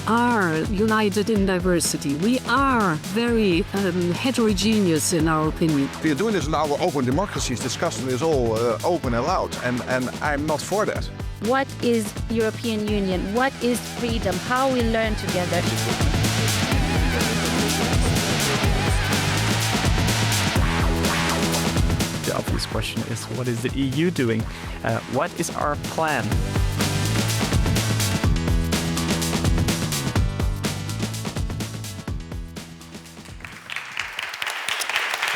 are united in diversity. We are very heterogeneous in our opinion. We are doing this in our open democracies, discussing this all open and loud, and I'm not for that. What is European Union? What is freedom? How we learn together. The obvious question is, what is the EU doing? What is our plan?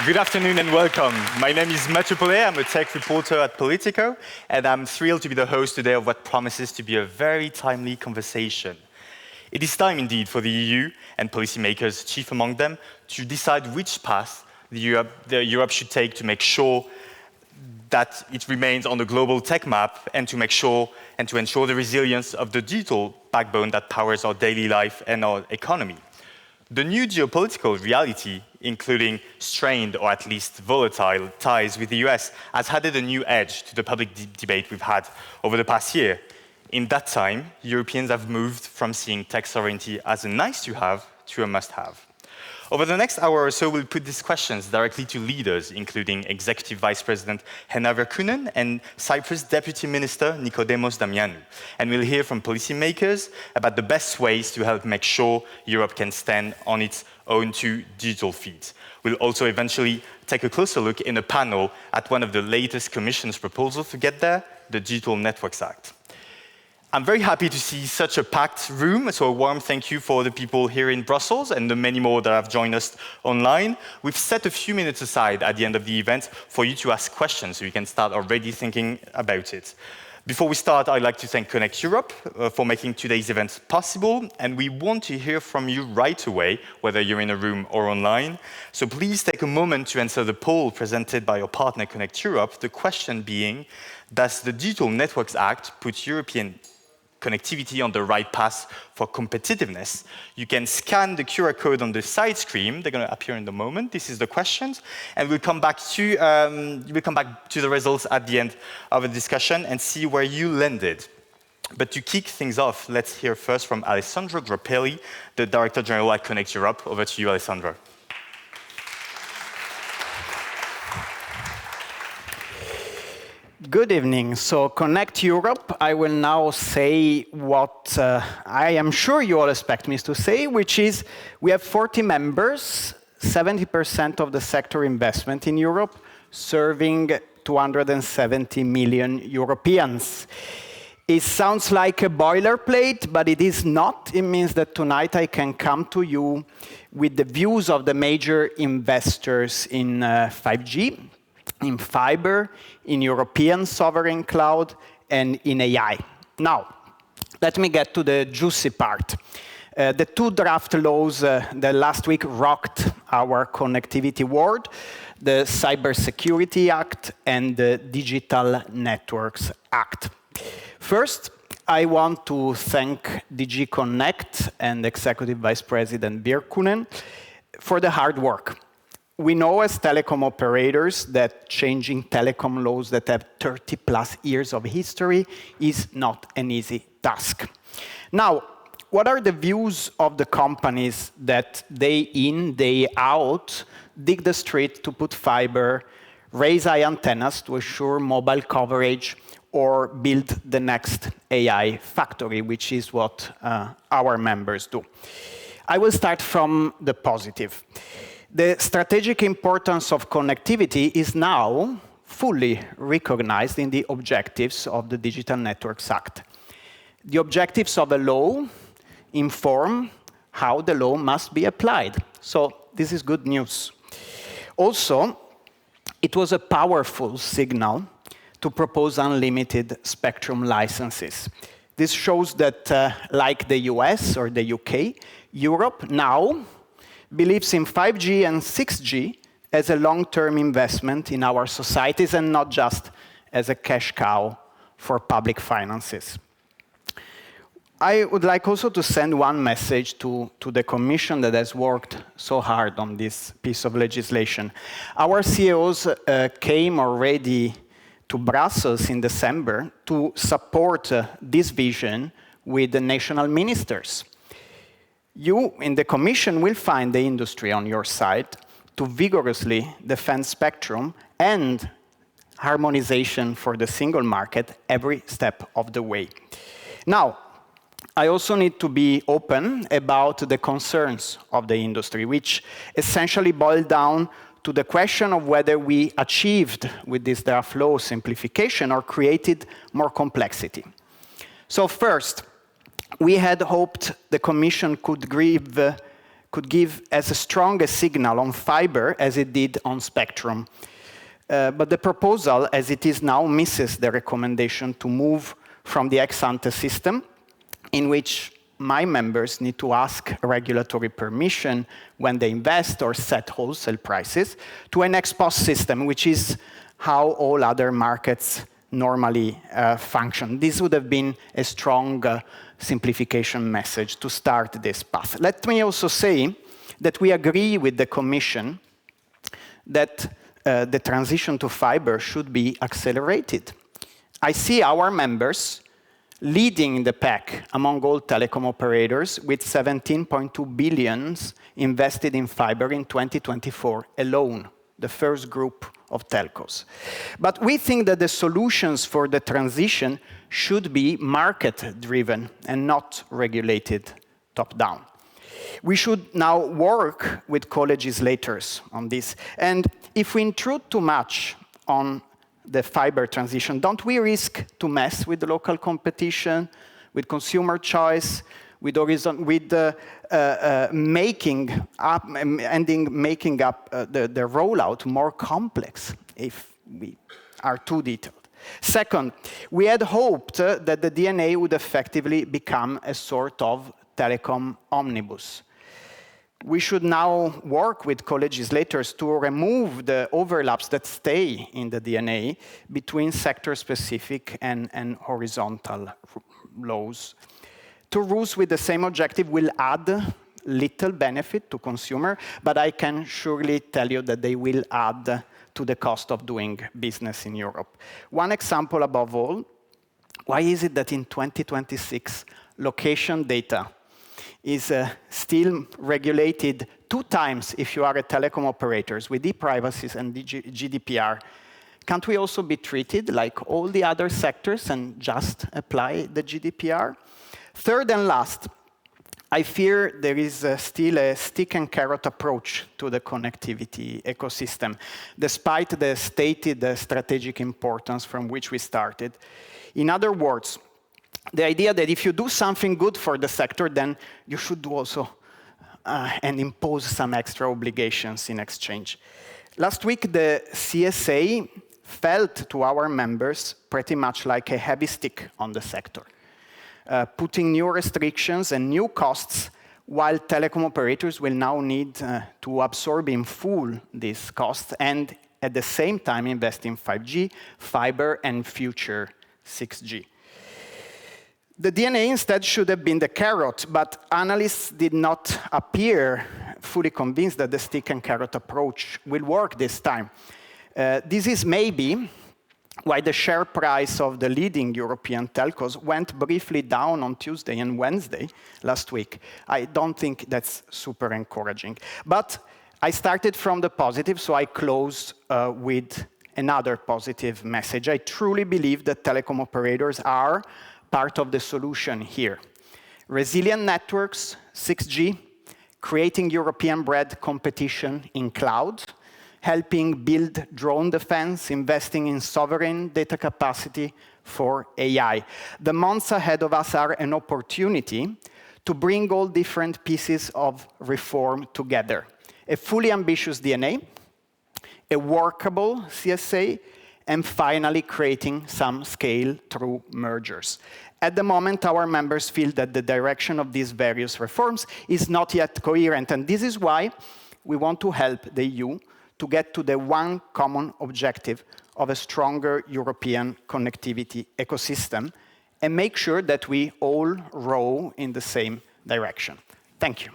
Good afternoon and welcome. My name is Mathieu Paulet. I'm a tech reporter at Politico, and I'm thrilled to be the host today of what promises to be a very timely conversation. It is time indeed for the EU and policymakers, chief among them, to decide which path Europe should take to make sure that it remains on the global tech map and to ensure the resilience of the digital backbone that powers our daily life and our economy. The new geopolitical reality, including strained or at least volatile ties with the US, has added a new edge to the public debate we've had over the past year. In that time, Europeans have moved from seeing tech sovereignty as a nice-to-have to a must-have. Over the next hour or so, we'll put these questions directly to leaders, including Executive Vice President Henna Virkkunen and Cyprus Deputy Minister Nikodemos Damianou. And we'll hear from policymakers about the best ways to help make sure Europe can stand on its own two digital feet. We'll also eventually take a closer look in a panel at one of the latest Commission's proposals to get there, the Digital Networks Act. I'm very happy to see such a packed room, so a warm thank you for the people here in Brussels and the many more that have joined us online. We've set a few minutes aside at the end of the event for you to ask questions, so you can start already thinking about it. Before we start, I'd like to thank Connect Europe for making today's event possible, and we want to hear from you right away, whether you're in a room or online. So please take a moment to answer the poll presented by your partner Connect Europe, the question being, does the Digital Networks Act put European connectivity on the right path for competitiveness? You can scan the QR code on the side screen. They're going to appear in a moment. This is the questions, and we'll come back to the results at the end of the discussion and see where you landed. But to kick things off, let's hear first from Alessandro Grappelli, the Director General at Connect Europe. Over to you, Alessandro. Good evening. So Connect Europe, I will now say what I am sure you all expect me to say, which is we have 40 members, 70% of the sector investment in Europe, serving 270 million Europeans. It sounds like a boilerplate, but it is not. It means that tonight I can come to you with the views of the major investors in 5G, in fiber, in European sovereign cloud, and in AI. Now, let me get to the juicy part. The two draft laws that last week rocked our connectivity world, the Cybersecurity Act and the Digital Networks Act. First, I want to thank DG Connect and Executive Vice President Virkkunen for the hard work. We know as telecom operators that changing telecom laws that have 30 plus years of history is not an easy task. Now, what are the views of the companies that day in, day out, dig the street to put fiber, raise high antennas to assure mobile coverage, or build the next AI factory, which is what our members do? I will start from the positive. The strategic importance of connectivity is now fully recognized in the objectives of the Digital Networks Act. The objectives of a law inform how the law must be applied. So this is good news. Also, it was a powerful signal to propose unlimited spectrum licenses. This shows that, like the US or the UK, Europe now believes in 5G and 6G as a long-term investment in our societies and not just as a cash cow for public finances. I would like also to send one message to the Commission that has worked so hard on this piece of legislation. Our CEOs came already to Brussels in December to support this vision with the national ministers. You in the Commission will find the industry on your side to vigorously defend spectrum and harmonization for the single market every step of the way. Now, I also need to be open about the concerns of the industry, which essentially boil down to the question of whether we achieved with this draft law simplification or created more complexity. So first, we had hoped the Commission could give as strong a signal on fiber as it did on spectrum. But the proposal, as it is now, misses the recommendation to move from the ex-ante system, in which my members need to ask regulatory permission when they invest or set wholesale prices, to an ex-post system, which is how all other markets normally function. This would have been a strong simplification message to start this path. Let me also say that we agree with the Commission that the transition to fiber should be accelerated. I see our members leading the pack among all telecom operators with 17.2 billion invested in fiber in 2024 alone, the first group of telcos. But we think that the solutions for the transition should be market-driven and not regulated top-down. We should now work with co-legislators on this. And if we intrude too much on the fiber transition, don't we risk to mess with the local competition, with consumer choice, with making up the rollout more complex if we are too detailed? Second, we had hoped that the DNA would effectively become a sort of telecom omnibus. We should now work with co-legislators to remove the overlaps that stay in the DNA between sector-specific and horizontal laws. Two rules with the same objective will add little benefit to consumer, but I can surely tell you that they will add to the cost of doing business in Europe. One example above all, why is it that in 2026, location data is still regulated 2 times if you are a telecom operator with e-privacy and GDPR? Can't we also be treated like all the other sectors and just apply the GDPR? Third and last, I fear there is still a stick and carrot approach to the connectivity ecosystem, despite the stated strategic importance from which we started. In other words, the idea that if you do something good for the sector, then you should do also and impose some extra obligations in exchange. Last week, the CSA felt to our members pretty much like a heavy stick on the sector, putting new restrictions and new costs, while telecom operators will now need to absorb in full these costs and at the same time invest in 5G, fiber, and future 6G. The DNA instead should have been the carrot, but analysts did not appear fully convinced that the stick and carrot approach will work this time. This is maybe why the share price of the leading European telcos went briefly down on Tuesday and Wednesday last week. I don't think that's super encouraging. But I started from the positive, so I close with another positive message. I truly believe that telecom operators are part of the solution here. Resilient networks, 6G, creating European-bred competition in cloud, helping build drone defense, investing in sovereign data capacity for AI. The months ahead of us are an opportunity to bring all different pieces of reform together. A fully ambitious DNA, a workable CSA, and finally creating some scale through mergers. At the moment, our members feel that the direction of these various reforms is not yet coherent, and this is why we want to help the EU to get to the one common objective of a stronger European connectivity ecosystem and make sure that we all row in the same direction. Thank you.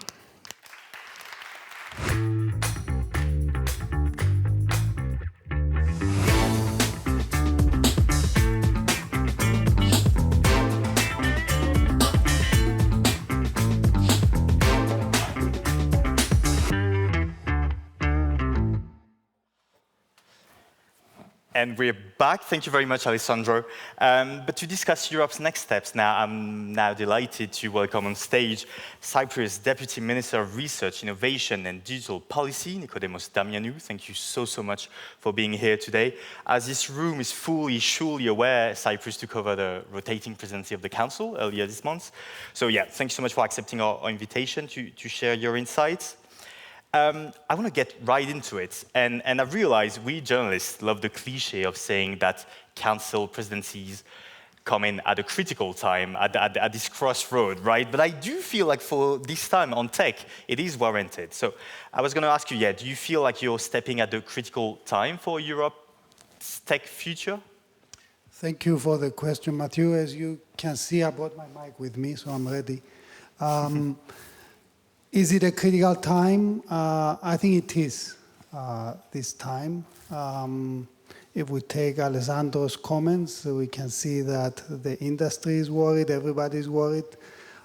And we're back. Thank you very much, Alessandro. But to discuss Europe's next steps now, I'm now delighted to welcome on stage Cyprus Deputy Minister of Research, Innovation and Digital Policy, Nikodemos Damianou. Thank you so much for being here today. As this room is surely aware, Cyprus took over the rotating presidency of the Council earlier this month. So yeah, thank you so much for accepting our invitation to share your insights. I want to get right into it, and I've realized we journalists love the cliche of saying that council presidencies come in at a critical time, at this crossroad, right? But I do feel like for this time on tech, it is warranted. So I was going to ask you, do you feel like you're stepping at the critical time for Europe's tech future? Thank you for the question, Matthew. As you can see, I brought my mic with me, so I'm ready. Is it a critical time? I think it is this time. If we take Alessandro's comments, we can see that the industry is worried, everybody's worried.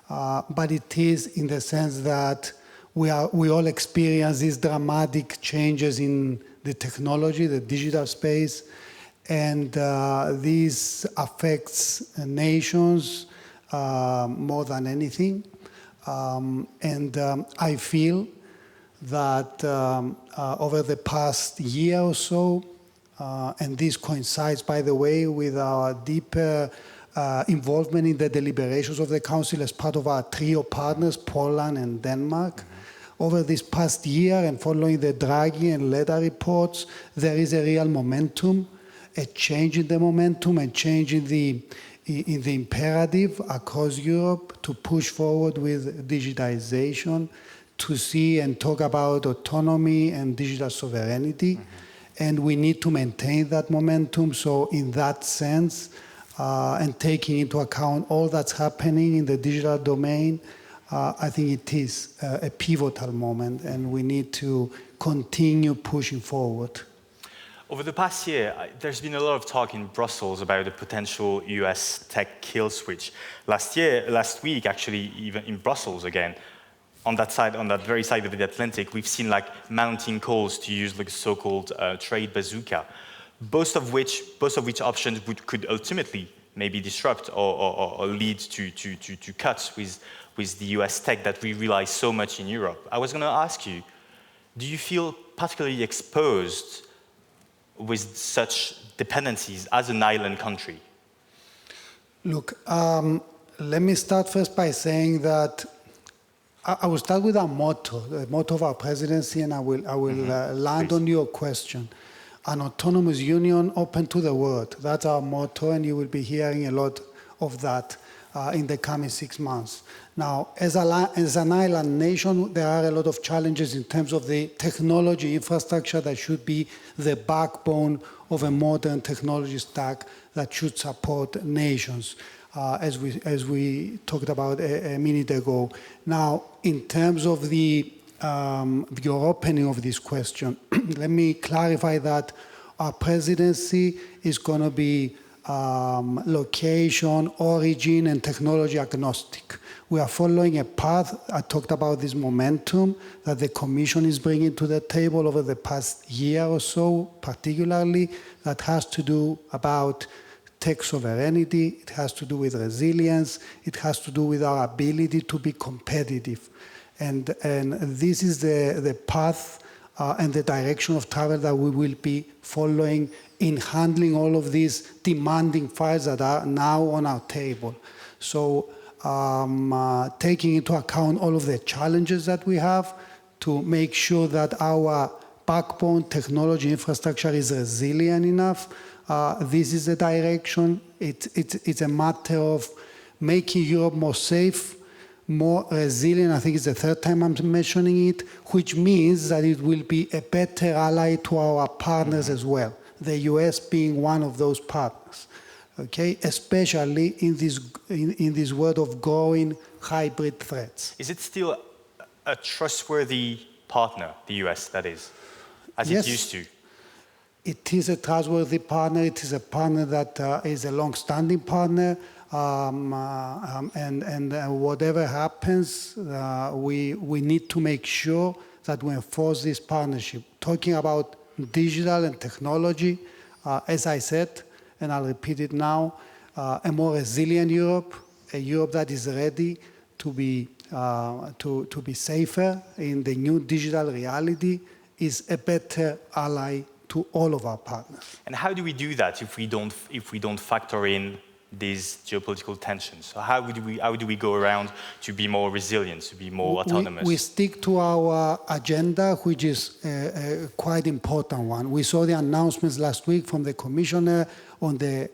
But it is in the sense that we all experience these dramatic changes in the technology, the digital space, and this affects nations more than anything. I feel that over the past year or so, and this coincides, by the way, with our deeper involvement in the deliberations of the Council as part of our trio partners, Poland and Denmark. Over this past year and following the Draghi and Leda reports, there is a real momentum, a change in the momentum, and change in the imperative across Europe to push forward with digitization, to see and talk about autonomy and digital sovereignty. And we need to maintain that momentum. So in that sense, and taking into account all that's happening in the digital domain, I think it is a pivotal moment, and we need to continue pushing forward. Over the past year, there's been a lot of talk in Brussels about a potential US tech kill switch. Last week, actually, even in Brussels again, on that very side of the Atlantic, we've seen like mounting calls to use like a so-called trade bazooka, both of which options could ultimately maybe disrupt or lead to cuts with the US tech that we rely so much in Europe. I was going to ask you, do you feel particularly exposed with such dependencies as an island country? Look, let me start first by saying that I will start with our motto, the motto of our presidency, and I will land on your question. An autonomous union open to the world. That's our motto, and you will be hearing a lot of that in the coming 6 months. Now, as an island nation, there are a lot of challenges in terms of the technology infrastructure that should be the backbone of a modern technology stack that should support nations, as we talked about a minute ago. Now, in terms of your opening of this question, let me clarify that our presidency is going to be location, origin, and technology agnostic. We are following a path. I talked about this momentum that the Commission is bringing to the table over the past year or so, particularly, that has to do about tech sovereignty, it has to do with resilience, it has to do with our ability to be competitive. And this is the path and the direction of travel that we will be following in handling all of these demanding files that are now on our table. So taking into account all of the challenges that we have to make sure that our backbone technology infrastructure is resilient enough, this is the direction. It's a matter of making Europe more safe, more resilient. I think it's the third time I'm mentioning it, which means that it will be a better ally to our partners as well, the US being one of those partners, okay? Especially in this world of growing hybrid threats. Is it still a trustworthy partner, the US, that is, as Yes. it used to? It is a trustworthy partner. It is a partner that is a long-standing partner. And whatever happens, we need to make sure that we enforce this partnership. Talking about digital and technology, As I said, and I'll repeat it now, a more resilient Europe, a Europe that is ready to be safer in the new digital reality, is a better ally to all of our partners. And how do we do that if we don't factor in these geopolitical tensions? So how do we go around to be more resilient, to be more autonomous? We stick to our agenda, which is a quite important one. We saw the announcements last week from the Commissioner on the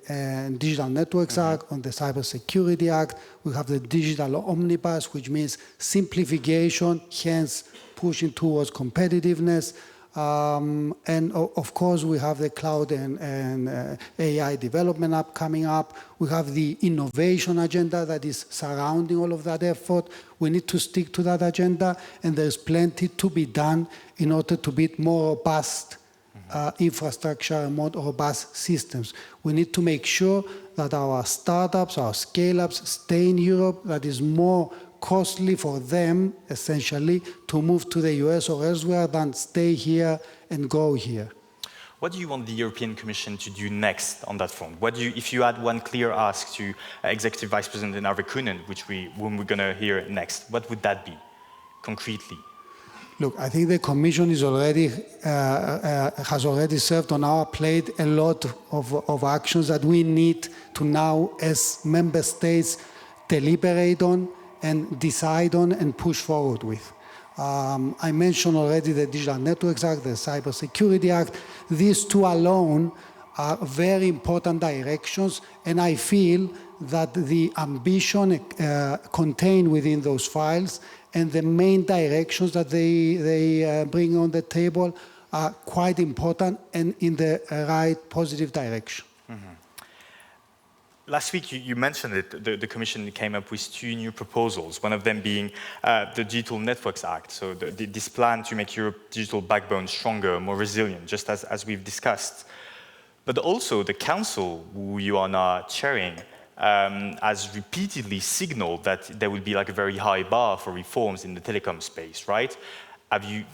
Digital Networks Act, on the Cybersecurity Act. We have the Digital Omnibus, which means simplification, hence pushing towards competitiveness. And of course, we have the cloud and AI development app coming up. We have the innovation agenda that is surrounding all of that effort. We need to stick to that agenda, and there's plenty to be done in order to build more robust infrastructure and more robust systems. We need to make sure that our startups, our scale-ups stay in Europe. That is more costly for them, essentially, to move to the US or elsewhere than stay here and go here. What do you want the European Commission to do next on that front? If you had one clear ask to Executive Vice President Narve Kunen, whom we're going to hear next, what would that be, concretely? Look, I think the Commission is has already served on our plate a lot of actions that we need to now, as member states, deliberate on and decide on and push forward with. I mentioned already the Digital Networks Act, the Cybersecurity Act. These two alone are very important directions, and I feel that the ambition contained within those files and the main directions that they bring on the table are quite important and in the right positive direction. Last week, you mentioned it, the Commission came up with two new proposals, one of them being the Digital Networks Act, so this plan to make Europe's digital backbone stronger, more resilient, just as we've discussed. But also the Council, who you are now chairing, has repeatedly signaled that there will be like a very high bar for reforms in the telecom space, right?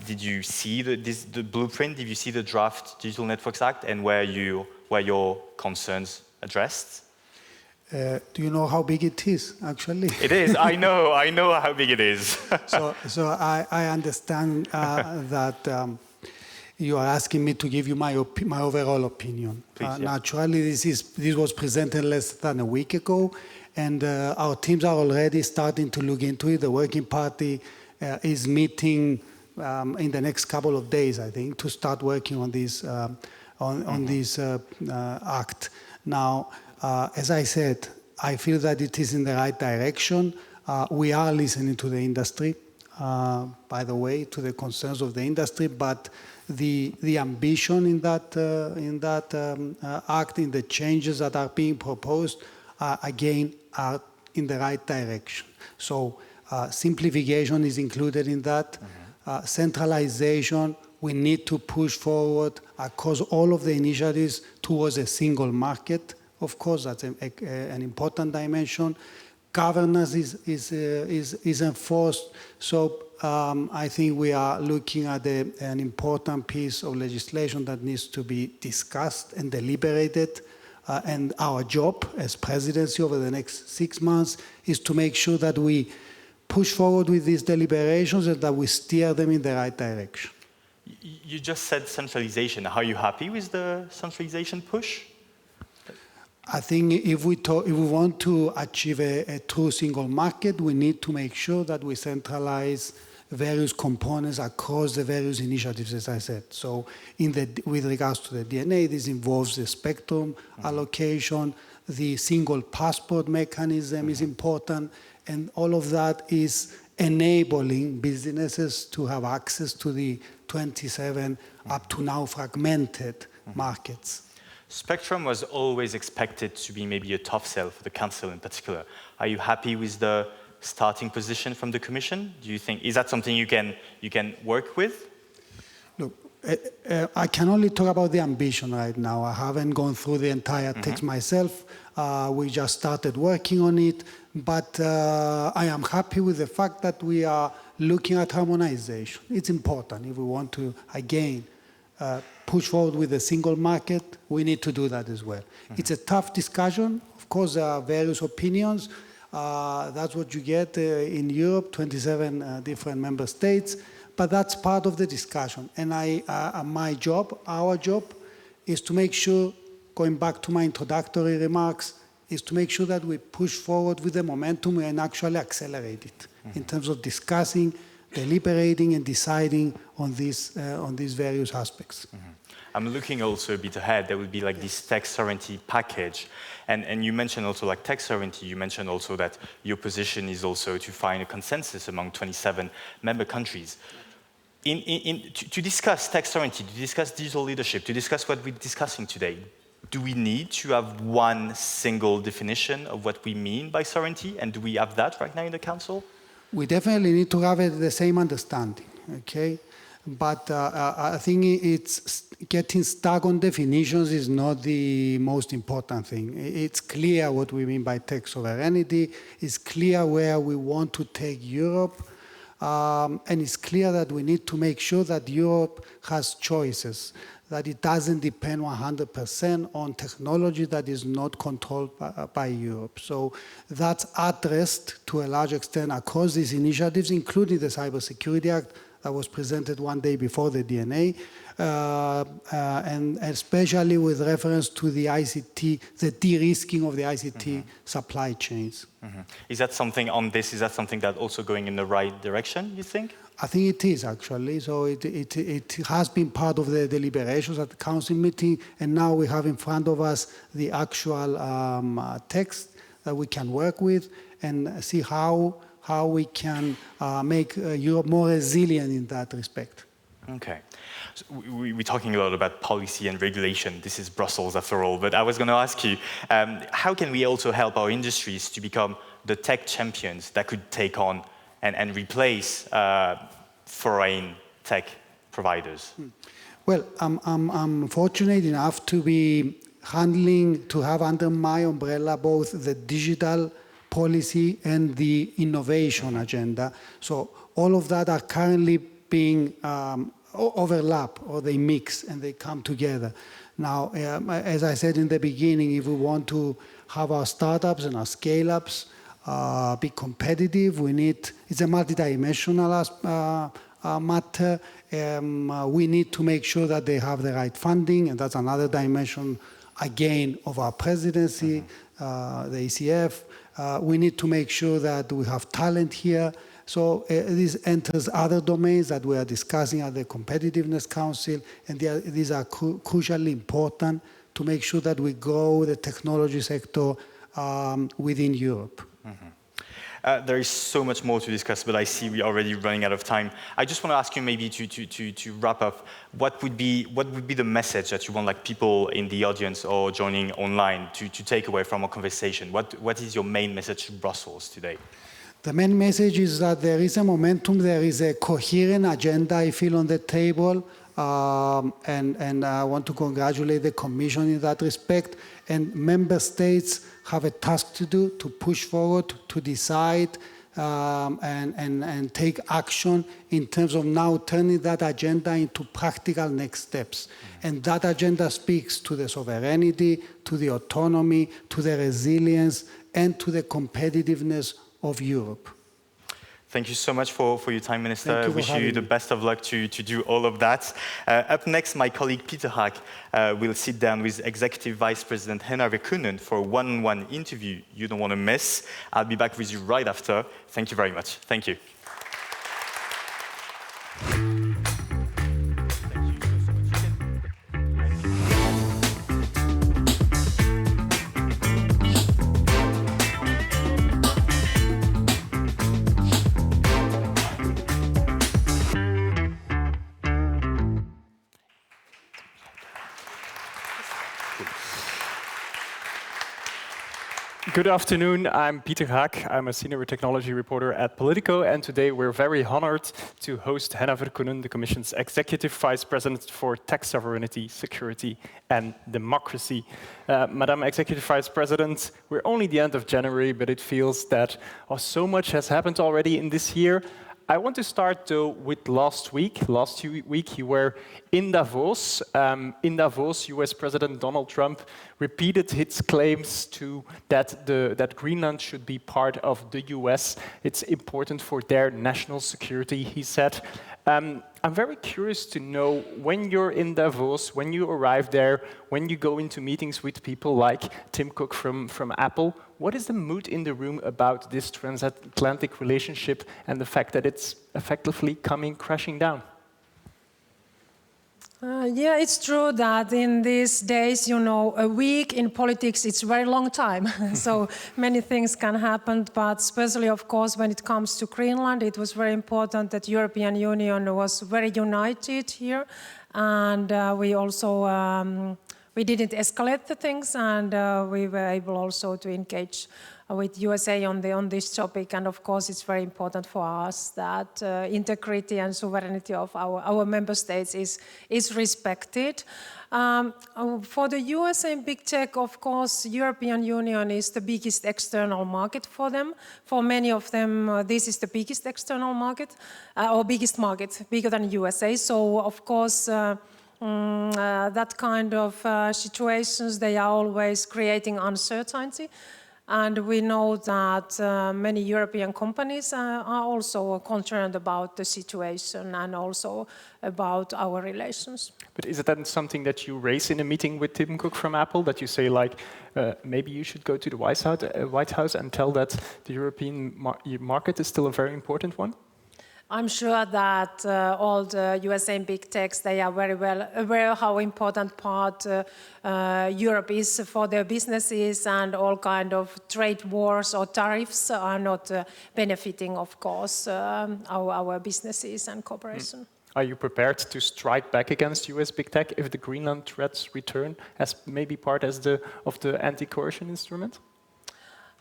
Did you see the blueprint? Did you see the draft Digital Networks Act, and were your concerns addressed? Do you know how big it is, actually? It is. I know how big it is. So I understand that you are asking me to give you my overall opinion. Please, Naturally, this was presented less than a week ago, and our teams are already starting to look into it. The Working Party is meeting in the next couple of days, I think, to start working on this act. Now, as I said, I feel that it is in the right direction. We are listening to the industry, by the way, to the concerns of the industry, but the ambition in that act, in the changes that are being proposed, again, are in the right direction. So simplification is included in that. Centralization, we need to push forward across all of the initiatives towards a single market. Of course, that's an important dimension. Governance is enforced. So I think we are looking at an important piece of legislation that needs to be discussed and deliberated. And our job as presidency over the next 6 months is to make sure that we push forward with these deliberations and that we steer them in the right direction. You just said centralization. Are you happy with the centralization push? I think if we want to achieve a true single market, we need to make sure that we centralize various components across the various initiatives, as I said. So with regards to the DNA, this involves the spectrum allocation, the single passport mechanism is important, and all of that is enabling businesses to have access to the 27 up to now fragmented markets. Spectrum was always expected to be maybe a tough sell for the Council in particular. Are you happy with the starting position from the Commission? Do you think, is that something you can work with? Look, I can only talk about the ambition right now. I haven't gone through the entire text myself. We just started working on it. But I am happy with the fact that we are looking at harmonization. It's important if we want to, again, push forward with the single market, we need to do that as well. It's a tough discussion. Of course, there are various opinions. That's what you get in Europe, 27 different member states. But that's part of the discussion. And my job, our job, is to make sure, going back to my introductory remarks, is to make sure that we push forward with the momentum and actually accelerate it in terms of discussing, deliberating, and deciding on these various aspects. I'm looking also a bit ahead. There will be like this tech sovereignty package. And you mentioned also like tech sovereignty, you mentioned also that your position is also to find a consensus among 27 member countries. To discuss tech sovereignty, to discuss digital leadership, to discuss what we're discussing today, do we need to have one single definition of what we mean by sovereignty? And do we have that right now in the Council? We definitely need to have the same understanding, okay? But I think it's getting stuck on definitions is not the most important thing. It's clear what we mean by tech sovereignty. It's clear where we want to take Europe. And it's clear that we need to make sure that Europe has choices, that it doesn't depend 100% on technology that is not controlled by Europe. So that's addressed to a large extent across these initiatives, including the Cybersecurity Act that was presented one day before the DNA, and especially with reference to the ICT, the de-risking of the ICT supply chains. Is that something on this, is that something that also going in the right direction, you think? I think it is actually. So it has been part of the deliberations at the council meeting, and now we have in front of us the actual text that we can work with and see how we can make Europe more resilient in that respect. Okay. So we're talking a lot about policy and regulation. This is Brussels after all. But I was going to ask you, how can we also help our industries to become the tech champions that could take on and replace foreign tech providers? Well, I'm fortunate enough to be to have under my umbrella both the digital policy and the innovation agenda. So all of that are currently being overlap, or they mix and they come together. Now, as I said in the beginning, if we want to have our startups and our scale-ups be competitive, it's a multidimensional matter. We need to make sure that they have the right funding, and that's another dimension, again, of our presidency, the ECF. We need to make sure that we have talent here. So this enters other domains that we are discussing at the Competitiveness Council, and these are crucially important to make sure that we grow the technology sector within Europe. There is so much more to discuss, but I see we're already running out of time. I just want to ask you maybe to wrap up, what would be the message that you want like people in the audience or joining online to take away from our conversation? What is your main message to Brussels today? The main message is that there is a momentum, there is a coherent agenda, I feel, on the table, and I want to congratulate the Commission in that respect. And member states have a task to do, to push forward, to decide, and take action in terms of now turning that agenda into practical next steps. And that agenda speaks to the sovereignty, to the autonomy, to the resilience, and to the competitiveness of Europe. Thank you so much for your time, Minister. I wish you the best of luck to do all of that. Up next, my colleague Peter Haag will sit down with Executive Vice President Henna Virkunen for a one-on-one interview you don't want to miss. I'll be back with you right after. Thank you very much. Thank you. Good afternoon, I'm Peter Haag. I'm a senior technology reporter at Politico, and today we're very honored to host Henna Virkunen, the Commission's Executive Vice President for Tech Sovereignty, Security and Democracy. Madam Executive Vice President, we're only the end of January, but it feels that so much has happened already in this year. I want to start though with last week. Last week you were in Davos. In Davos, US President Donald Trump repeated his claims that Greenland should be part of the US. It's important for their national security, he said. I'm very curious to know, when you're in Davos, when you arrive there, when you go into meetings with people like Tim Cook from Apple, what is the mood in the room about this transatlantic relationship and the fact that it's effectively coming crashing down? Yeah, it's true that in these days, you know, a week in politics, it's a very long time. So many things can happen, but especially, of course, when it comes to Greenland, it was very important that European Union was very united here. And we also, we didn't escalate the things, and we were able also to engage with USA on this topic. And of course, it's very important for us that integrity and sovereignty of our member states is respected. For the USA and big tech, of course, European Union is the biggest external market for them. For many of them, this is the biggest external market, or biggest market, bigger than USA. So of course, that kind of situations, they are always creating uncertainty. And we know that many European companies are also concerned about the situation and also about our relations. But is it then something that you raise in a meeting with Tim Cook from Apple, that you say, like, maybe you should go to the White House and tell that the European market is still a very important one? I'm sure that all the USA and big techs, they are very well aware how important part Europe is for their businesses, and all kind of trade wars or tariffs are not benefiting, of course, our businesses and cooperation. Are you prepared to strike back against US big tech if the Greenland threats return as maybe part of the anti-coercion instrument?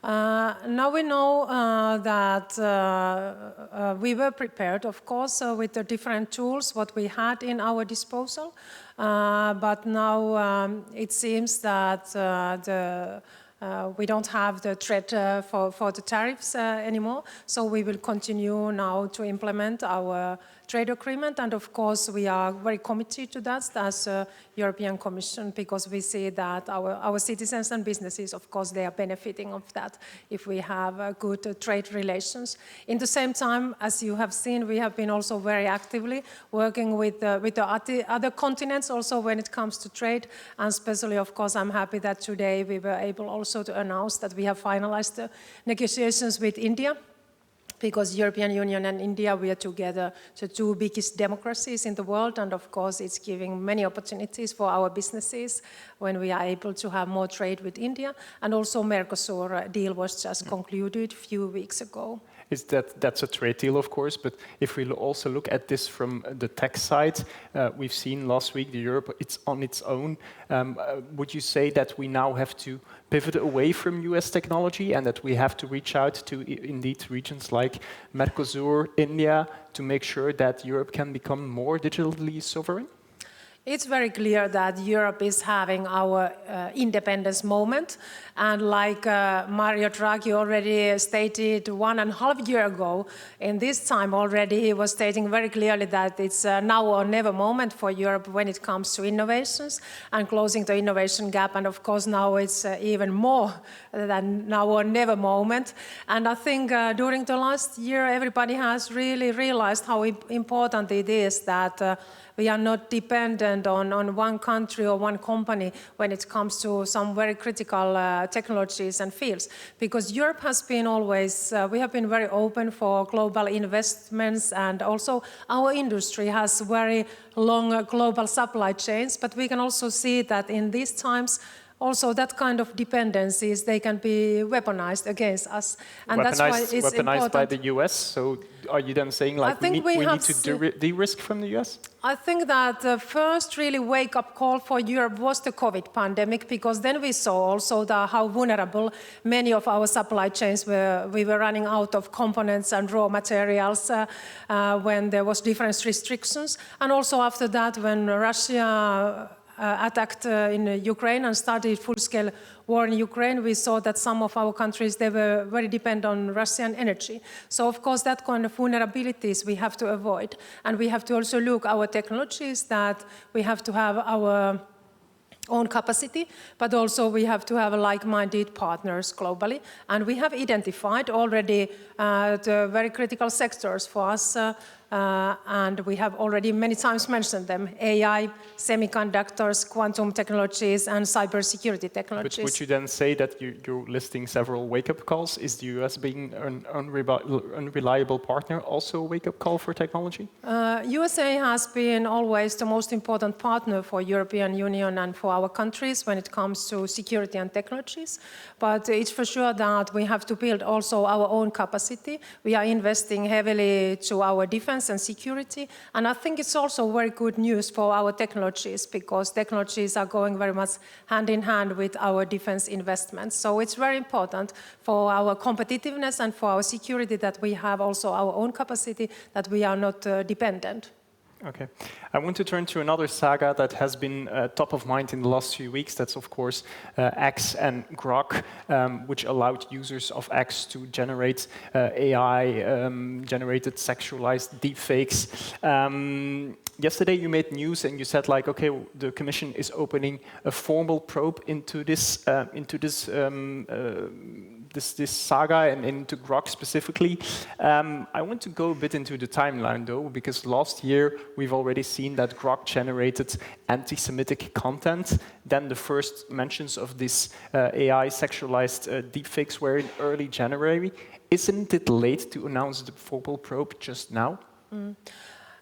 Now we know that we were prepared, of course, with the different tools what we had in our disposal. But now it seems that we don't have the threat for the tariffs anymore. So we will continue now to implement our trade agreement. And of course, we are very committed to that as a European Commission, because we see that our citizens and businesses, of course, they are benefiting of that if we have good trade relations. In the same time, as you have seen, we have been also very actively working with the other continents also when it comes to trade. And especially, of course, I'm happy that today we were able also to announce that we have finalized the negotiations with India. Because European Union and India, we are together the two biggest democracies in the world, and of course it's giving many opportunities for our businesses when we are able to have more trade with India. And also Mercosur deal was just concluded a few weeks ago. That's a trade deal, of course, but if we also look at this from the tech side, we've seen last week Europe, it's on its own. Would you say that we now have to pivot away from US technology and that we have to reach out to indeed regions like Mercosur, India, to make sure that Europe can become more digitally sovereign? It's very clear that Europe is having our independence moment. And like Mario Draghi already stated 1.5 years ago, in this time already he was stating very clearly that it's now or never moment for Europe when it comes to innovations and closing the innovation gap. And of course now it's even more than now or never moment. And I think during the last year everybody has really realized how important it is that we are not dependent on one country or one company when it comes to some very critical technologies and fields. Because Europe has been always, we have been very open for global investments, and also our industry has very long global supply chains. But we can also see that in these times, also that kind of dependencies, they can be weaponized against us. And that's why it's weaponized important. by the US? So are you then saying like we need to de-risk from the US? I think that the first really wake-up call for Europe was the COVID pandemic, because then we saw also how vulnerable many of our supply chains were. We were running out of components and raw materials when there was different restrictions. And also after that, when Russia attacked in Ukraine and started full-scale war in Ukraine, we saw that some of our countries, they were very dependent on Russian energy. So of course that kind of vulnerabilities we have to avoid. And we have to also look at our technologies, that we have to have our own capacity, but also we have to have like-minded partners globally. And we have identified already the very critical sectors for us, and we have already many times mentioned them: AI, semiconductors, quantum technologies, and cybersecurity technologies. But would you then say that you're listing several wake-up calls? Is the US being an unreliable partner also a wake-up call for technology? USA has been always the most important partner for European Union and for our countries when it comes to security and technologies. But it's for sure that we have to build also our own capacity. We are investing heavily to our defense and security. And I think it's also very good news for our technologies, because technologies are going very much hand in hand with our defense investments. So it's very important for our competitiveness and for our security that we have also our own capacity, that we are not dependent. Okay. I want to turn to another saga that has been top of mind in the last few weeks. That's, of course, X and Grok, which allowed users of X to generate AI-generated sexualized deepfakes. Yesterday, you made news and you said, like, okay, the Commission is opening a formal probe into this this saga and into Grok specifically. I want to go a bit into the timeline, though, because last year we've already seen that Grok generated anti-Semitic content. Then the first mentions of this AI sexualized deepfakes were in early January. Isn't it late to announce the formal probe just now?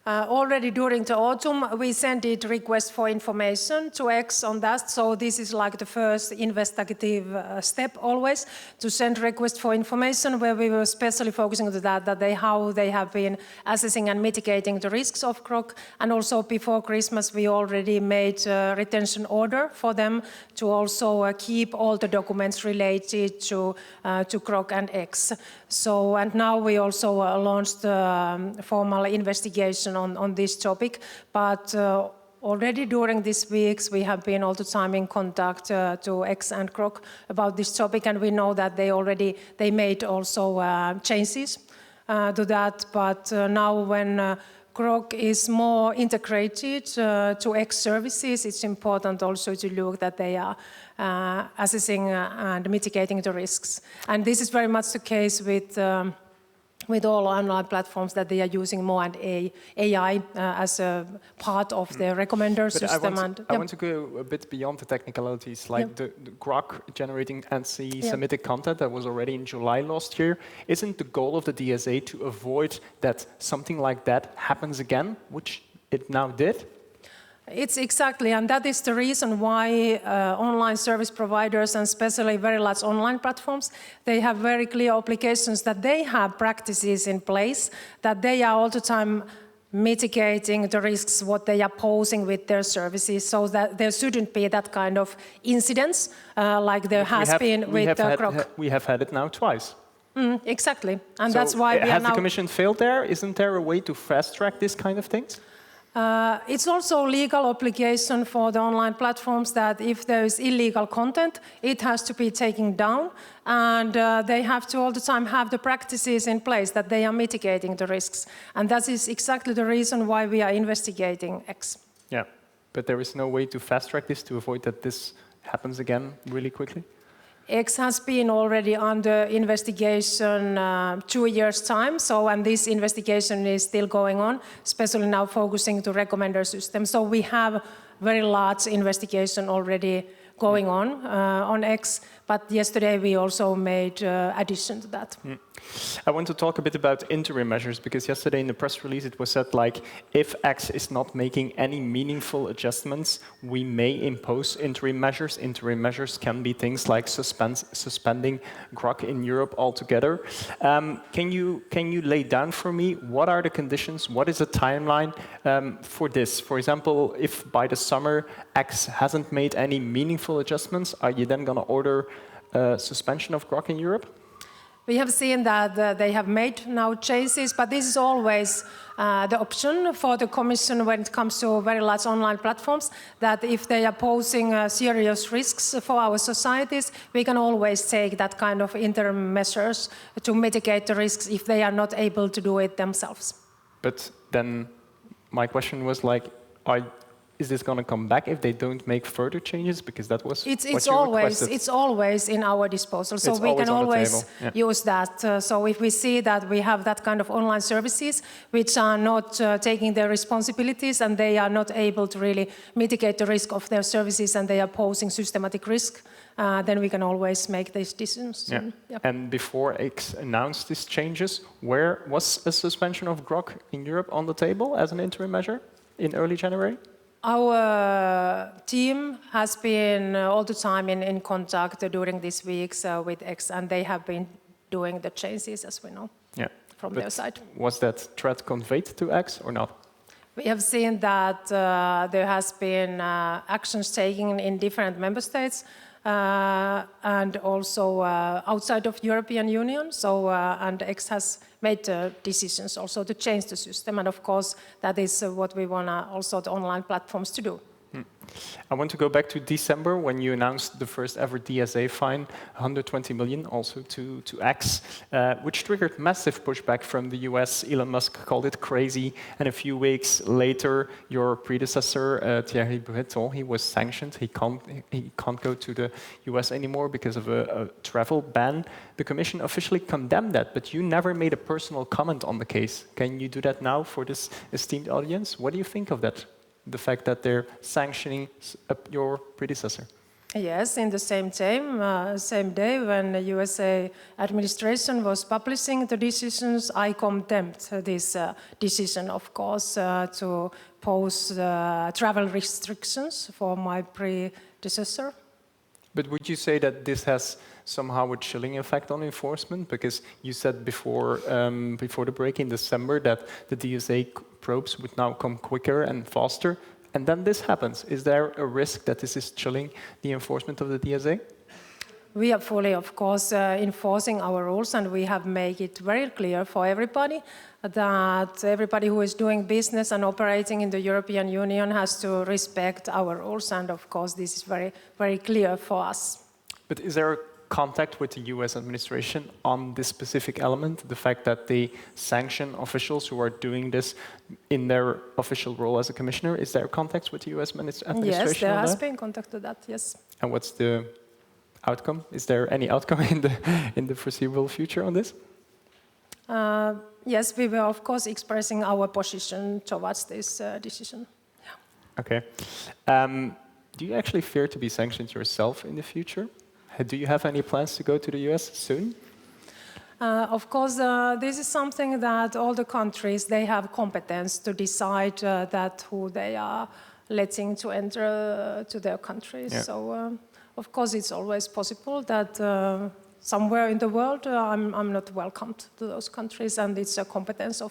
Already during the autumn, we sent a request for information to X on that. So this is like the first investigative step always, to send request for information, where we were especially focusing on that how they have been assessing and mitigating the risks of Grok. And also before Christmas, we already made a retention order for them to also keep all the documents related to Grok and X. So, and now we also launched a formal investigation on this topic, but already during these weeks we have been all the time in contact to X and Grok about this topic, and we know that they made also changes to that. But now when Grok is more integrated to X services, it's important also to look that they are assessing and mitigating the risks. And this is very much the case with all online platforms, that they are using more and AI as a part of their recommender system. I want to go a bit beyond the technicalities, like the Grok generating anti-Semitic content that was already in July last year. Isn't the goal of the DSA to avoid that something like that happens again, which it now did? It's exactly, and that is the reason why online service providers, and especially very large online platforms, they have very clear obligations that they have practices in place, that they are all the time mitigating the risks what they are posing with their services, so that there shouldn't be that kind of incidents like there has been with Grok. We have had it now twice. Exactly, and so that's why we are now... Has the Commission failed there? Isn't there a way to fast-track this kind of things? It's also a legal obligation for the online platforms that if there is illegal content, it has to be taken down, and they have to all the time have the practices in place that they are mitigating the risks. And that is exactly the reason why we are investigating X. Yeah, but there is no way to fast-track this to avoid that this happens again really quickly? X has been already under investigation 2 years' time, and this investigation is still going on, especially now focusing to recommender system. So we have very large investigation already going on X, but yesterday we also made addition to that. I want to talk a bit about interim measures, because yesterday in the press release it was said, like, if X is not making any meaningful adjustments, we may impose interim measures. Interim measures can be things like suspending Grok in Europe altogether. Can you lay down for me what are the conditions, what is the timeline for this? For example, if by the summer X hasn't made any meaningful adjustments, are you then going to order suspension of Grok in Europe? We have seen that they have made now changes, but this is always the option for the Commission when it comes to very large online platforms, that if they are posing serious risks for our societies, we can always take that kind of interim measures to mitigate the risks if they are not able to do it themselves. But then my question was like, is this going to come back if they don't make further changes? Because that was what you requested. It's always in our disposal, so we can always use that. So if we see that we have that kind of online services which are not taking their responsibilities and they are not able to really mitigate the risk of their services and they are posing systematic risk, then we can always make these decisions. Yeah. Yeah. And before X announced these changes, where was a suspension of Grok in Europe on the table as an interim measure in early January? Our team has been all the time in contact during these weeks with X, and they have been doing the changes, as we know, from their side. Was that threat conveyed to X or not? We have seen that there has been actions taken in different member states and also outside of European Union. So, and X has made decisions also to change the system. And of course, that is what we want also the online platforms to do. I want to go back to December when you announced the first ever DSA fine, 120 million also to X, which triggered massive pushback from the US. Elon Musk called it crazy. And a few weeks later, your predecessor, Thierry Breton, he was sanctioned. He can't go to the US anymore because of a travel ban. The Commission officially condemned that, but you never made a personal comment on the case. Can you do that now for this esteemed audience? What do you think of that? The fact that they're sanctioning your predecessor? Yes, in the same day when the USA administration was publishing the decisions, I condemned this decision, of course, to pose travel restrictions for my predecessor. But would you say that this has somehow a chilling effect on enforcement? Because you said before the break in December that the DSA probes would now come quicker and faster, and then this happens. Is there a risk that this is chilling the enforcement of the DSA? We are fully, of course, enforcing our rules, and we have made it very clear for everybody that everybody who is doing business and operating in the European Union has to respect our rules, and of course this is very, very clear for us. But is there contact with the US administration on this specific element, the fact that they sanction officials who are doing this in their official role as a commissioner? Is there contact with the US administration? Yes, there has been contact to that, yes. And what's the outcome? Is there any outcome in the foreseeable future on this? Yes, we were, of course, expressing our position towards this decision. Yeah. Okay. Do you actually fear to be sanctioned yourself in the future? Do you have any plans to go to the US soon? Of course, this is something that all the countries, they have competence to decide that who they are letting to enter to their countries. Yeah. So, of course, it's always possible that somewhere in the world I'm not welcomed to those countries, and it's a competence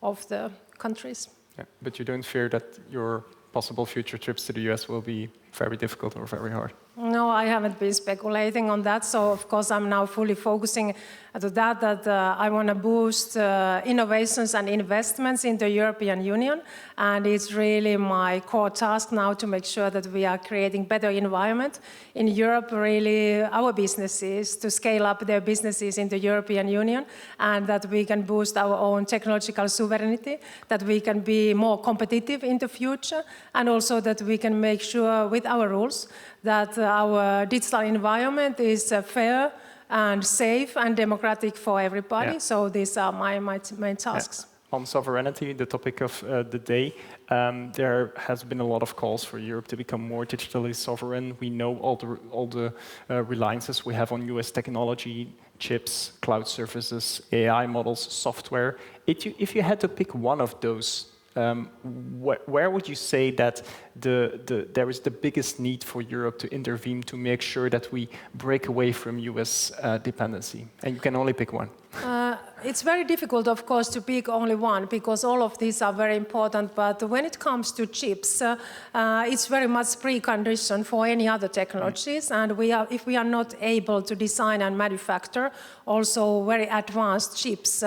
of the countries. Yeah. But you don't fear that your possible future trips to the US will be very difficult or very hard? No, I haven't been speculating on that. So, of course, I'm now fully focusing on that I want to boost innovations and investments in the European Union. And it's really my core task now to make sure that we are creating better environment in Europe, really our businesses, to scale up their businesses in the European Union, and that we can boost our own technological sovereignty, that we can be more competitive in the future, and also that we can make sure with our rules that our digital environment is fair and safe and democratic for everybody. Yeah. So these are my main tasks. Yeah. On sovereignty, the topic of the day, there has been a lot of calls for Europe to become more digitally sovereign. We know all the reliances we have on US technology, chips, cloud services, AI models, software. If you had to pick one of those, where would you say that there is the biggest need for Europe to intervene to make sure that we break away from US dependency? And you can only pick one. It's very difficult, of course, to pick only one because all of these are very important. But when it comes to chips, it's very much precondition for any other technologies. And if we are not able to design and manufacture also very advanced chips,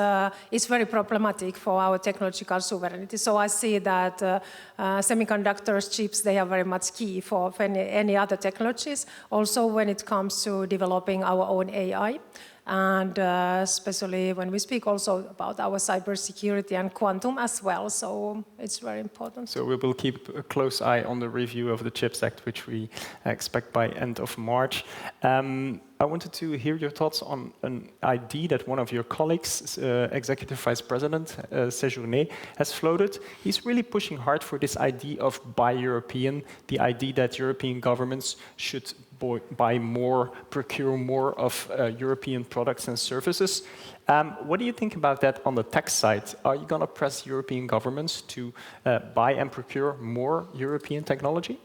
it's very problematic for our technological sovereignty. So I see that semiconductors, chips, they are very much key for any other technologies. Also, when it comes to developing our own AI. And especially when we speak also about our cybersecurity and quantum as well, so it's very important. So we will keep a close eye on the review of the CHIPS Act, which we expect by end of March. I wanted to hear your thoughts on an idea that one of your colleagues, Executive Vice President Séjourné, has floated. He's really pushing hard for this idea of Buy European, the idea that European governments should buy more, procure more of European products and services. What do you think about that on the tax side? Are you going to press European governments to buy and procure more European technology?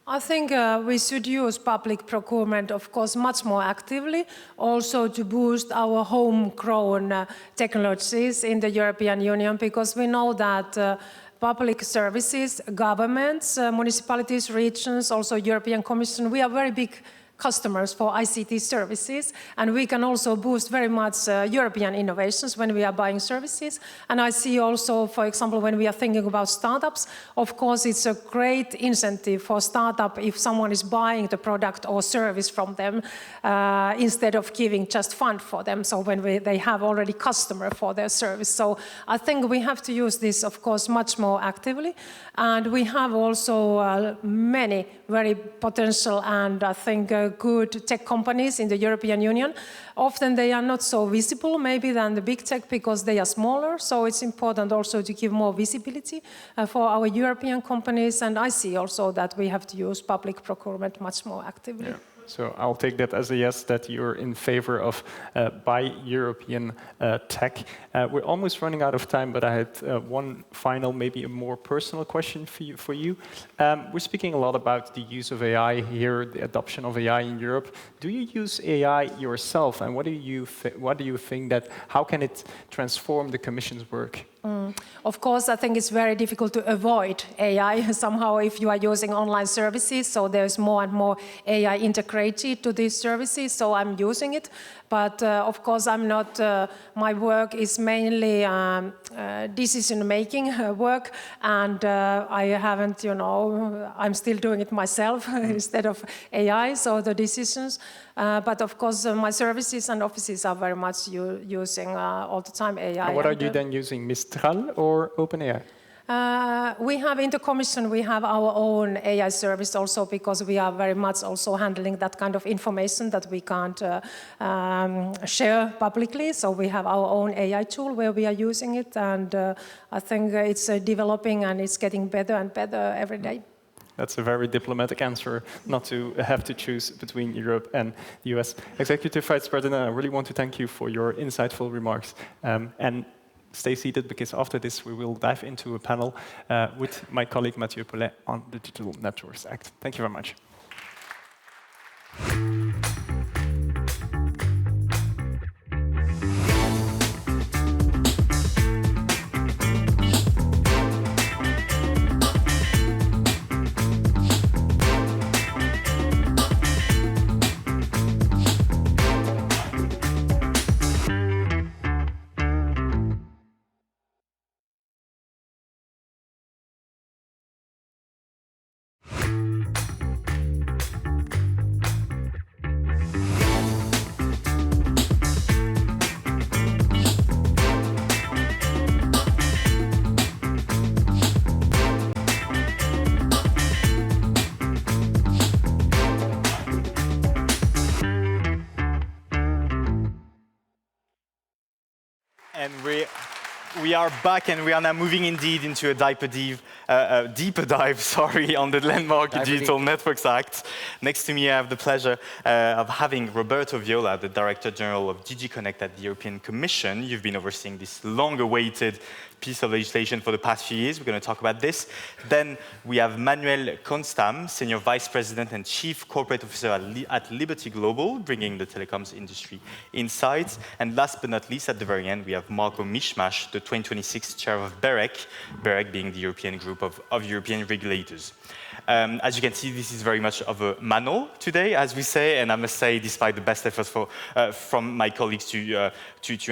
I think we should use public procurement, of course, much more actively, also to boost our homegrown technologies in the European Union, because we know that public services, governments, municipalities, regions, also European Commission, we are very big customers for ICT services, and we can also boost very much European innovations when we are buying services. And I see also, for example, when we are thinking about startups, of course, it's a great incentive for startup if someone is buying the product or service from them instead of giving just fund for them. So when they have already customer for their service. So I think we have to use this, of course, much more actively. And we have also many very potential and I think good tech companies in the European Union. Often they are not so visible maybe than the big tech because they are smaller. So it's important also to give more visibility for our European companies. And I see also that we have to use public procurement much more actively. Yeah. So I'll take that as a yes, that you're in favor of buy European tech. We're almost running out of time, but I had one final, maybe a more personal question for you. We're speaking a lot about the use of AI here, the adoption of AI in Europe. Do you use AI yourself, and what do you think that, how can it transform the Commission's work? Of course, I think it's very difficult to avoid AI somehow if you are using online services. So there's more and more AI integrated to these services. So I'm using it. But of course, I'm not, my work is mainly decision-making work. And I haven't, I'm still doing it myself instead of AI, so the decisions. But of course, my services and offices are very much using all the time AI. And what are you then using, Mistral or OpenAI? We have in the Commission, we have our own AI service also because we are very much also handling that kind of information that we can't share publicly. So we have our own AI tool where we are using it. And I think it's developing and it's getting better and better every day. That's a very diplomatic answer, not to have to choose between Europe and the US. Executive Vice President, I really want to thank you for your insightful remarks. And stay seated, because after this we will dive into a panel with my colleague Mathieu Paulet on the Digital Networks Act. Thank you very much. We are back, and we are now moving indeed into a deeper dive, sorry, on the landmark Digital Networks Act. Next to me, I have the pleasure of having Roberto Viola, the Director General of DG Connect at the European Commission. You've been overseeing this long-awaited piece of legislation for the past few years. We're going to talk about this. Then we have Manuel Constam, Senior Vice President and Chief Corporate Officer at Liberty Global, bringing the telecoms industry insights. And last but not least, at the very end, we have Marco Mishmash, the 2026 Chair of BEREC, BEREC being the European group of European regulators. As you can see, this is very much of a manual today, as we say, and I must say, despite the best efforts from my colleagues to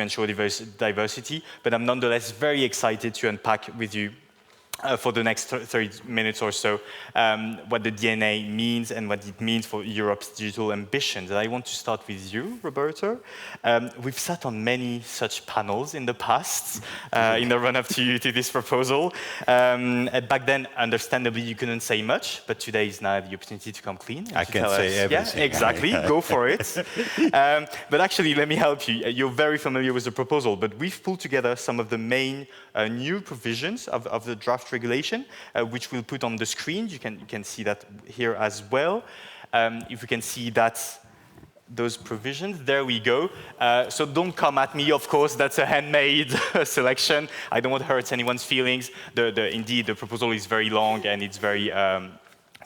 ensure diversity, but I'm nonetheless very excited to unpack with you for the next 30 minutes or so what the DNA means and what it means for Europe's digital ambitions. And I want to start with you, Roberto. We've sat on many such panels in the past in the run-up to this proposal. Back then, understandably, you couldn't say much, but today is now the opportunity to come clean. I can say everything. Yeah, exactly. Go for it. But actually, let me help you. You're very familiar with the proposal, but we've pulled together some of the main new provisions of the draft regulation, which we'll put on the screen. You can see that here as well. If you can see that, those provisions, there we go. So don't come at me, of course, that's a handmade selection. I don't want to hurt anyone's feelings. Indeed, the proposal is very long and it's very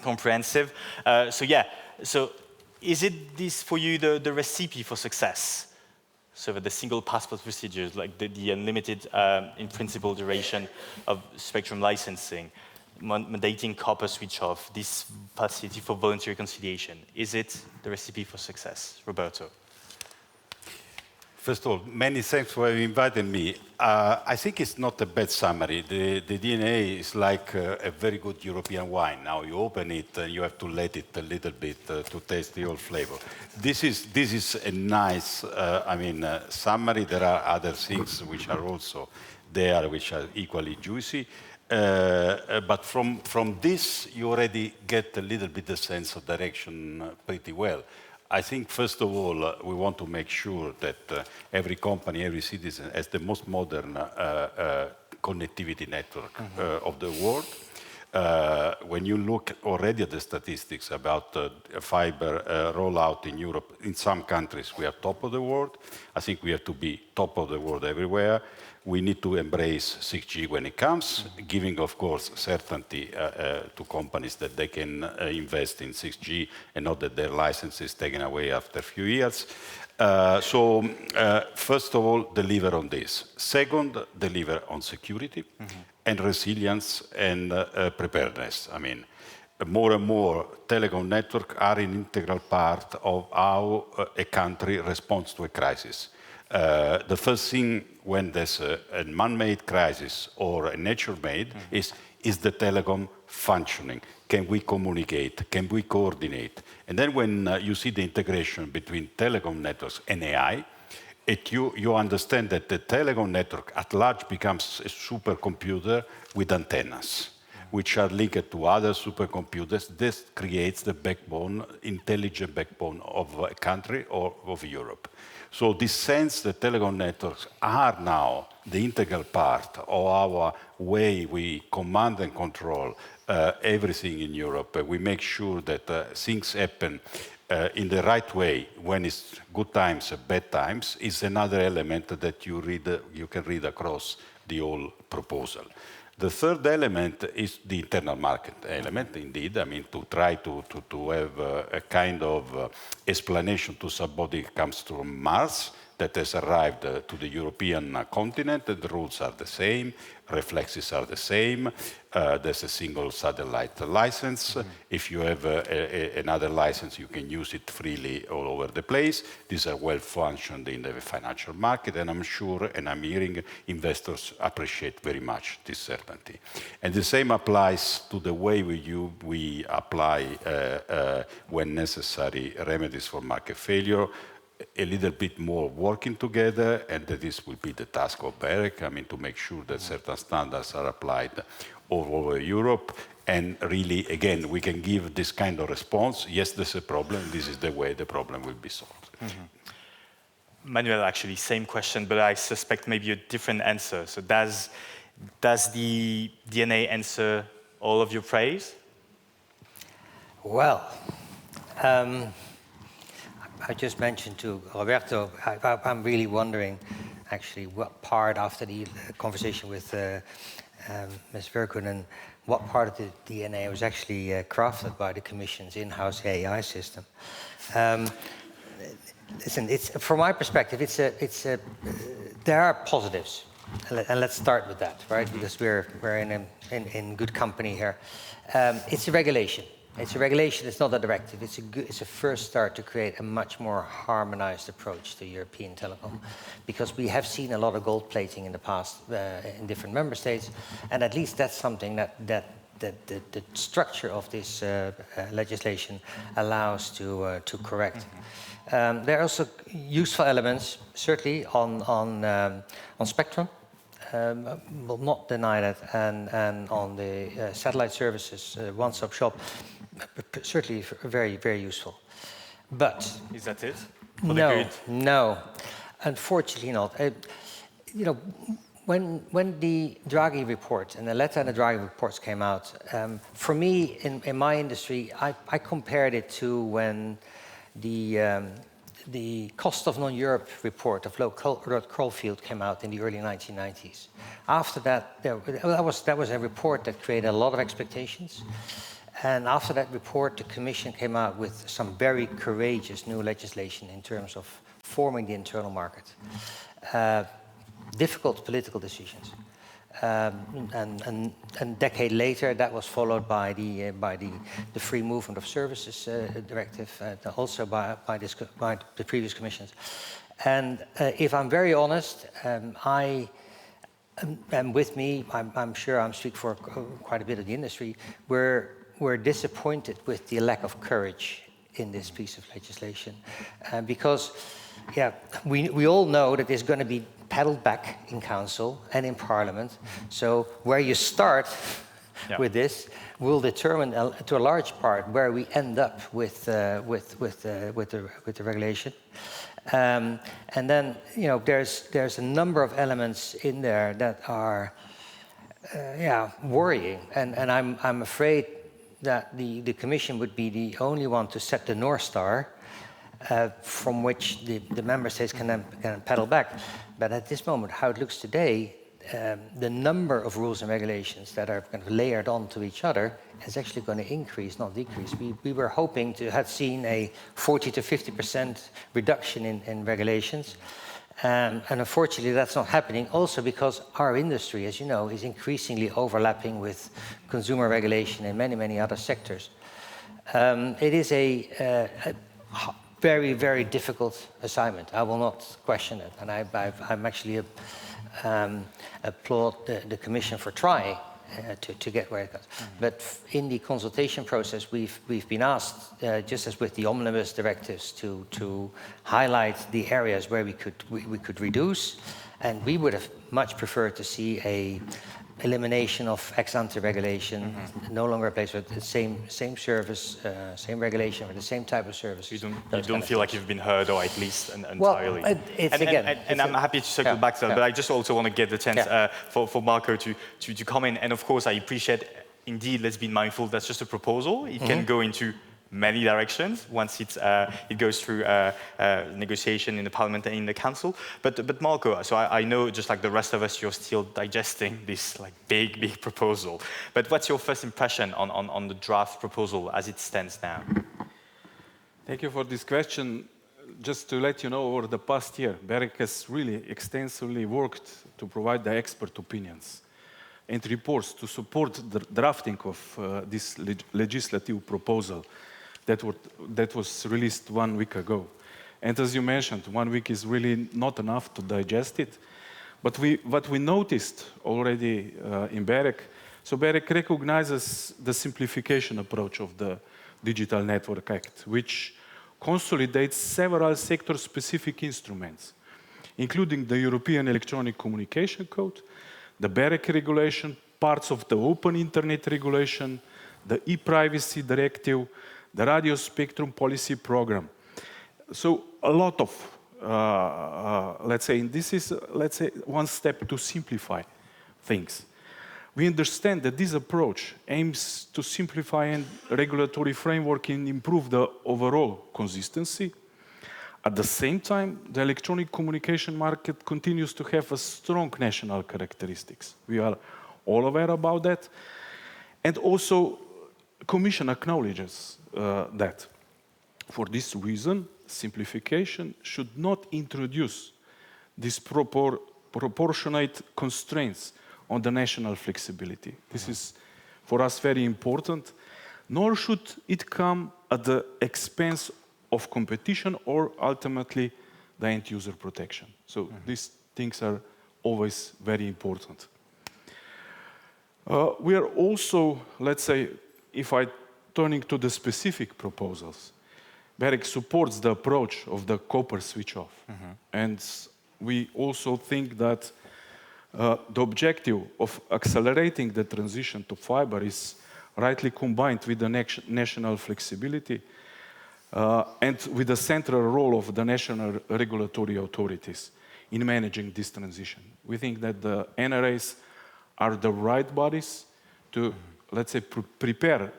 comprehensive. So is it this for you the recipe for success? So that the single passport procedures, like the unlimited, in principle, duration of spectrum licensing, mandating copper switch off, this facility for voluntary conciliation, is it the recipe for success? Roberto. First of all, many thanks for inviting me. I think it's not a bad summary. The DNA is like a very good European wine. Now you open it, you have to let it a little bit to taste the whole flavor. This is a nice, summary. There are other things which are also there, which are equally juicy. But from this, you already get a little bit the sense of direction pretty well. I think, first of all, we want to make sure that every company, every citizen has the most modern connectivity network of the world. When you look already at the statistics about fiber rollout in Europe, in some countries we are top of the world. I think we have to be top of the world everywhere. We need to embrace 6G when it comes, giving, of course, certainty to companies that they can invest in 6G and not that their license is taken away after a few years. First of all, deliver on this. Second, deliver on security and resilience and preparedness. I mean, more and more telecom networks are an integral part of how a country responds to a crisis. The first thing when there's a man-made crisis or a nature-made is the telecom functioning? Can we communicate? Can we coordinate? And then when you see the integration between telecom networks and AI, you understand that the telecom network at large becomes a supercomputer with antennas, which are linked to other supercomputers. This creates the backbone, intelligent backbone of a country or of Europe. So this sense that telecom networks are now the integral part of our way we command and control everything in Europe. We make sure that things happen in the right way when it's good times and bad times is another element that you can read across the whole proposal. The third element is the internal market element, indeed. I mean, to try to have a kind of explanation to somebody who comes from Mars that has arrived to the European continent. The rules are the same, reflexes are the same. There's a single satellite license. If you have another license, you can use it freely all over the place. These are well functioned in the financial market, and I'm sure, and I'm hearing investors appreciate very much this certainty. And the same applies to the way we apply, when necessary, remedies for market failure. A little bit more working together, and that this will be the task of BEREC, I mean, to make sure that certain standards are applied all over Europe. And really, again, we can give this kind of response. Yes, there's a problem. This is the way the problem will be solved. Manuel, actually, same question, but I suspect maybe a different answer. So does the DNA answer all of your praise? Well, I just mentioned to Roberto, I'm really wondering, actually, what part after the conversation with Ms. Virkkunen, what part of the DNA was actually crafted by the Commission's in-house AI system. Listen, from my perspective, there are positives, and let's start with that, right? Because we're in good company here. It's a regulation. It's a regulation. It's not a directive. It's a first start to create a much more harmonized approach to European telecom, because we have seen a lot of gold plating in the past in different member states, and at least that's something that the structure of this legislation allows to correct. There are also useful elements, certainly on spectrum. Will not deny that, and on the satellite services, one-stop shop, certainly very, very useful. But is that it? No, unfortunately not. You know, when the Draghi report and the Letta and the Draghi reports came out, for me, in my industry, I compared it to when the Cost of Non-Europe report of Lord Caulfield came out in the early 1990s. After that, that was a report that created a lot of expectations. And after that report, the Commission came out with some very courageous new legislation in terms of forming the internal market. Difficult political decisions. And a decade later, that was followed by the Free Movement of Services directive, also by the previous commissions. And if I'm very honest, and with me, I'm sure I'm speaking for quite a bit of the industry, we're disappointed with the lack of courage in this piece of legislation, because, yeah, we all know that there's going to be paddled back in Council and in Parliament. So where you start with this will determine, to a large part, where we end up with the regulation. And then, you know, there's a number of elements in there that are, worrying. And I'm afraid that the Commission would be the only one to set the North Star, from which the member states can then pedal back. But at this moment, how it looks today, the number of rules and regulations that are kind of layered onto each other is actually going to increase, not decrease. We were hoping to have seen a 40 to 50% reduction in regulations. And unfortunately, that's not happening, also because our industry, as you know, is increasingly overlapping with consumer regulation in many, many other sectors. It is a very, very difficult assignment. I will not question it. And I'm actually applaud the Commission for trying to get where it goes. But in the consultation process, we've been asked, just as with the omnibus directives, to highlight the areas where we could reduce, and we would have much preferred to see a elimination of ex-ante regulation, no longer replaced with the same service, same regulation, or the same type of service. You don't feel like you've been heard, or at least entirely. Well, I'm happy to circle back to that, but I just also want to get the chance for Marco to come in. And of course, I appreciate, indeed, let's be mindful, that's just a proposal. It can go into many directions once it goes through negotiation in the Parliament and in the Council. But Marco, so I know, just like the rest of us, you're still digesting this like big proposal. But what's your first impression on the draft proposal as it stands now? Thank you for this question. Just to let you know, over the past year, BEREC has really extensively worked to provide the expert opinions and reports to support the drafting of this legislative proposal that was released 1 week ago. And as you mentioned, 1 week is really not enough to digest it. But what we noticed already in BEREC, so BEREC recognizes the simplification approach of the Digital Network Act, which consolidates several sector-specific instruments, including the European Electronic Communication Code, the BEREC regulation, parts of the Open Internet regulation, the e-privacy directive, the radio spectrum policy program. So a lot of let's say, this is, let's say, one step to simplify things. We understand that this approach aims to simplify a regulatory framework and improve the overall consistency. At the same time, the electronic communication market continues to have a strong national characteristics. We are all aware about that. And also, the Commission acknowledges that. For this reason, simplification should not introduce disproportionate constraints on the national flexibility. This is, for us, very important. Nor should it come at the expense of competition or ultimately the end-user protection. So these things are always very important. We are also, let's say, if I turning to the specific proposals, BEREC supports the approach of the copper switch-off. And we also think that the objective of accelerating the transition to fiber is rightly combined with the national flexibility and with the central role of the national regulatory authorities in managing this transition. We think that the NRAs are the right bodies to, let's say, prepare.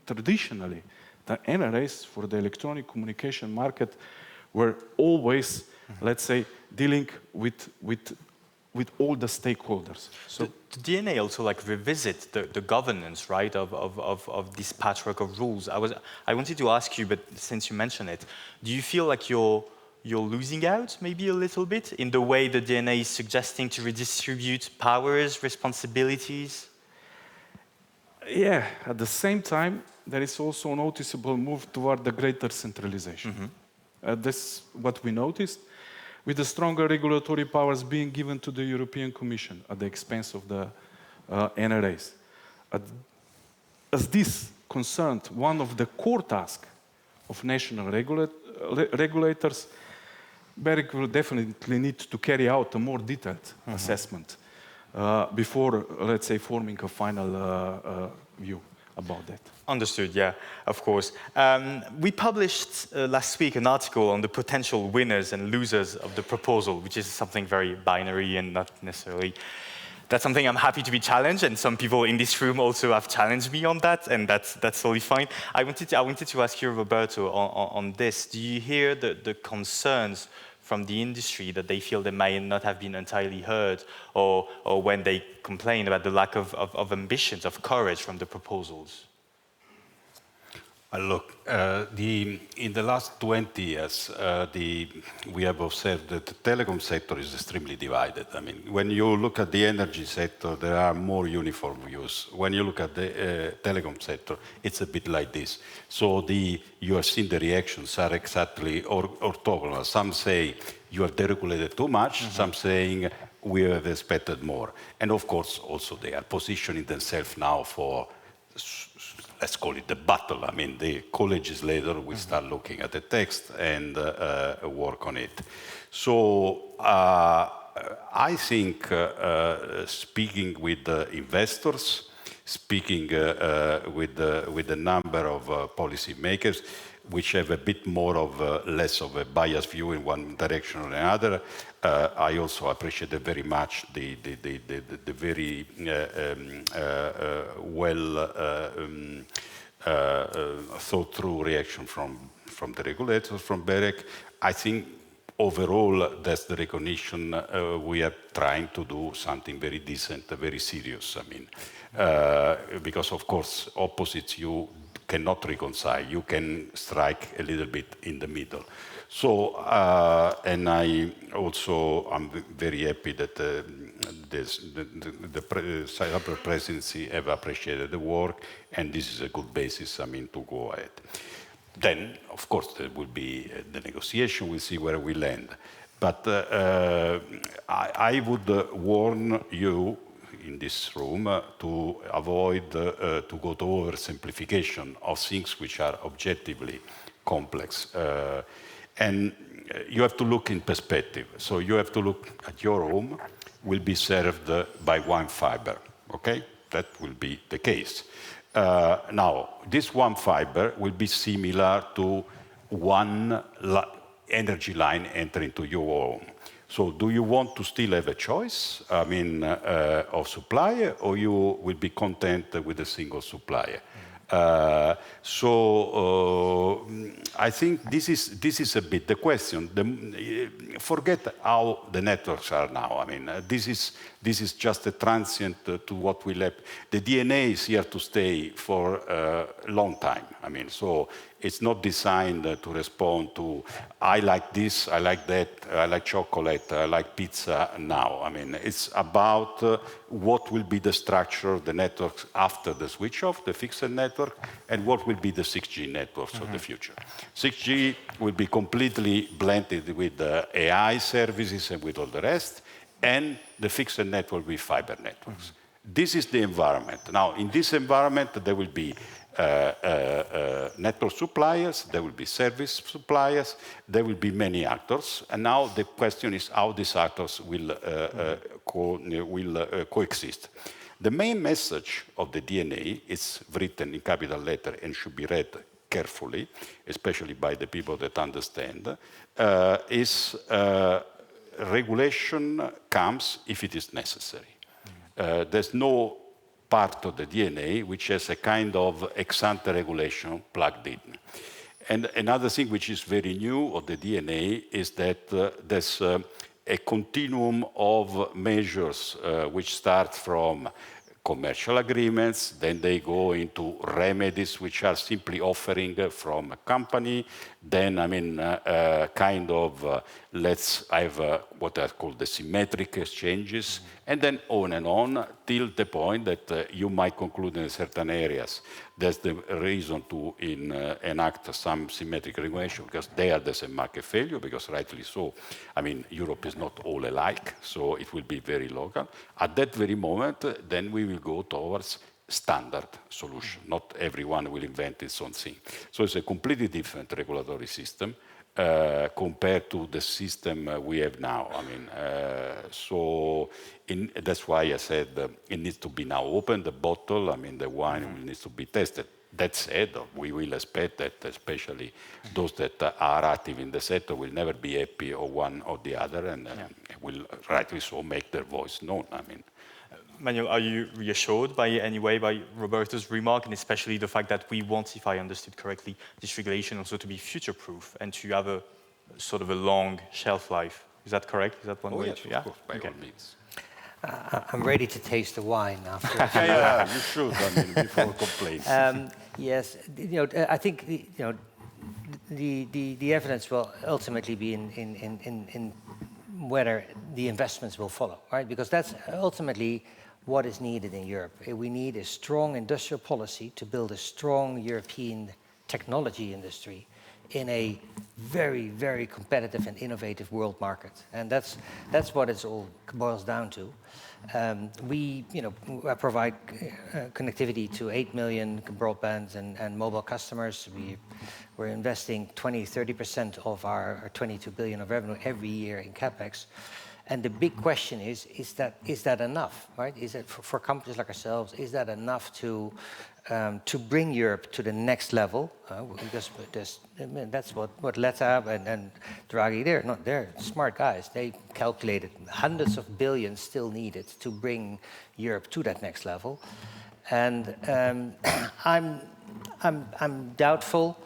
Traditionally, the NRAs for the electronic communication market were always, let's say, dealing with all the stakeholders. So the DNA also like revisit the governance, right, of this patchwork of rules. I wanted to ask you, but since you mentioned it, do you feel like you're losing out maybe a little bit in the way the DNA is suggesting to redistribute powers, responsibilities? Yeah, at the same time, there is also a noticeable move toward the greater centralization. That's what we noticed, with the stronger regulatory powers being given to the European Commission at the expense of the NRAs. As this concerned one of the core tasks of national regulators, BEREC will definitely need to carry out a more detailed assessment before, let's say, forming a final view about that. Understood, yeah, of course. We published last week an article on the potential winners and losers of the proposal, which is something very binary and not necessarily... That's something I'm happy to be challenged, and some people in this room also have challenged me on that, and that's totally fine. I wanted to ask you, Roberto, on this. Do you hear the concerns from the industry that they feel they may not have been entirely heard, or when they complain about the lack of ambitions, of courage from the proposals? Look, in the last 20 years, we have observed that the telecom sector is extremely divided. I mean, when you look at the energy sector, there are more uniform views. When you look at the telecom sector, it's a bit like this. So you have seen the reactions are exactly orthogonal. Some say you have deregulated too much, some saying we have expected more. And of course, also they are positioning themselves now for, let's call it the battle. I mean, the co-legislator will start looking at the text and work on it. So I think speaking with the investors, speaking with a number of policy makers, which have a bit more of less of a biased view in one direction or another. I also appreciate very much the very well thought through reaction from the regulators, from BEREC. I think overall that's the recognition we are trying to do something very decent, very serious. I mean, because of course opposites you cannot reconcile. You can strike a little bit in the middle. So, and I'm very happy that the Cyprus presidency have appreciated the work, and this is a good basis, I mean, to go ahead. Then, of course, there will be the negotiation. We'll see where we land. But I would warn you in this room to avoid to go to oversimplification of things which are objectively complex. And you have to look in perspective. So you have to look at your home will be served by one fiber, okay? That will be the case. Now, this one fiber will be similar to one energy line enter into your home. So do you want to still have a choice, I mean, of supplier, or you will be content with a single supplier? I think this is a bit the question. Forget how the networks are now. I mean, this is just a transient to what will happen. The DNA is here to stay for a long time. I mean, so it's not designed to respond to, I like this, I like that, I like chocolate, I like pizza now. I mean, it's about what will be the structure of the networks after the switch off, the fixed network, and what will be the 6G networks of the future. 6G will be completely blended with the AI services and with all the rest, and the fixed network with fiber networks. This is the environment. Now, in this environment, there will be network suppliers, there will be service suppliers, there will be many actors, and now the question is how these actors will coexist. The main message of the DNA is written in capital letter and should be read carefully, especially by the people that understand, is regulation comes if it is necessary. There's no part of the DNA which has a kind of ex-ante regulation plugged in. And another thing which is very new of the DNA is that there's a continuum of measures which start from commercial agreements, then they go into remedies which are simply offering from a company, then kind of let's have what are called the symmetric exchanges, and then on till the point that you might conclude in certain areas there's the reason to enact some symmetric regulation because there there's a market failure, because rightly so, I mean, Europe is not all alike, so it will be very local. At that very moment, then we will go towards standard solution. Not everyone will invent its own thing. So it's a completely different regulatory system compared to the system we have now. I mean, that's why I said it needs to be now open, the bottle, I mean, the wine needs to be tested. That said, we will expect that especially those that are active in the sector will never be happy of one or the other, and will rightly so make their voice known. I mean, Manuel, are you reassured by any way by Roberto's remark, and especially the fact that we want, if I understood correctly, this regulation also to be future-proof and to have a sort of a long shelf life? Is that correct? Is that one way? Yes, of course, by all means. I'm ready to taste the wine after. Yeah, you should. I mean, before complaints. Yes, I think the evidence will ultimately be in whether the investments will follow, right? Because that's ultimately what is needed in Europe. We need a strong industrial policy to build a strong European technology industry in a very, very competitive and innovative world market. And that's what it all boils down to. We provide connectivity to 8 million broadband and mobile customers. We're investing 20-30% of our 22 billion of revenue every year in capex. And the big question is that enough, right? Is it for companies like ourselves? Is that enough to bring Europe to the next level? Because that's what Letta and Draghi, they're smart guys. They calculated hundreds of billions still needed to bring Europe to that next level. And I'm doubtful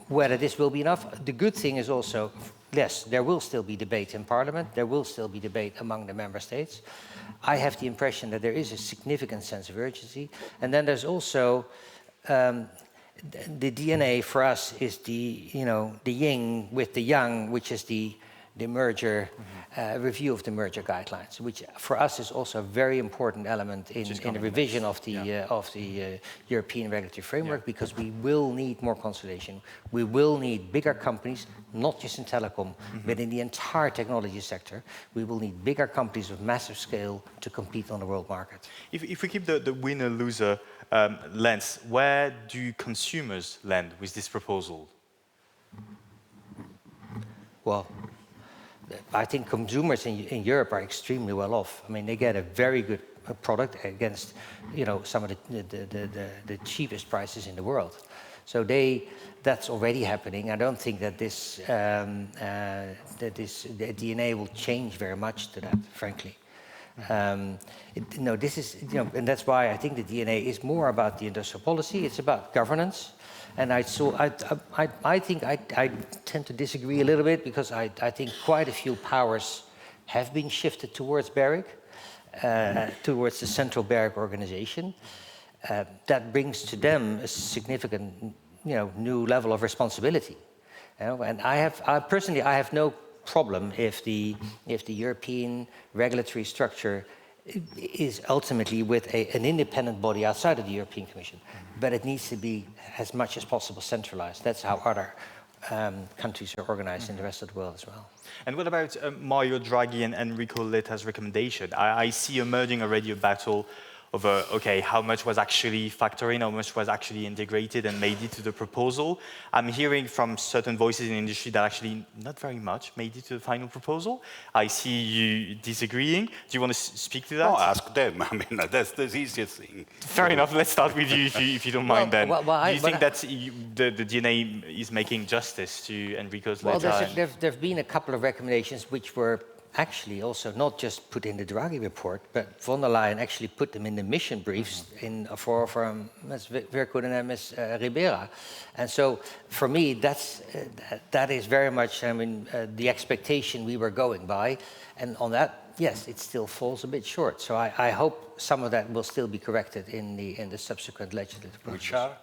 whether this will be enough. The good thing is also, yes, there will still be debate in Parliament. There will still be debate among the member states. I have the impression that there is a significant sense of urgency. And then there's also the DNA for us is the yin with the yang, which is the merger review of the merger guidelines, which for us is also a very important element in the revision of the European regulatory framework, because we will need more consolidation. We will need bigger companies, not just in telecom, but in the entire technology sector. We will need bigger companies with massive scale to compete on the world market. If we keep the winner-loser lens, where do consumers land with this proposal? Well, I think consumers in Europe are extremely well off. I mean, they get a very good product against, some of the cheapest prices in the world. So that's already happening. I don't think that this the DNA will change very much to that, frankly. This is, and that's why I think the DNA is more about the industrial policy. It's about governance. And I think I tend to disagree a little bit, because I think quite a few powers have been shifted towards BEREC, towards the central BEREC organization. That brings to them a significant, new level of responsibility. And I personally have no problem if the European regulatory structure is ultimately with an independent body outside of the European Commission. But it needs to be, as much as possible, centralized. That's how other countries are organized in the rest of the world as well. And what about Mario Draghi and Enrico Letta's recommendation? I see emerging already a battle over, okay, how much was actually factored in, how much was actually integrated and made it to the proposal. I'm hearing from certain voices in the industry that actually not very much made it to the final proposal. I see you disagreeing. Do you want to speak to that? No, ask them. I mean, that's the easiest thing. Fair enough. Let's start with you, if you don't mind, then. Do you think that the DNA is making justice to Enrico's letter? Well, there have been a couple of recommendations which were actually also not just put in the Draghi report, but von der Leyen actually put them in the mission briefs for Ms. Verkunen and Ms. Ribera. And so for me, that is very much, the expectation we were going by. And on that, yes, it still falls a bit short. So I hope some of that will still be corrected in the subsequent legislative process. Which are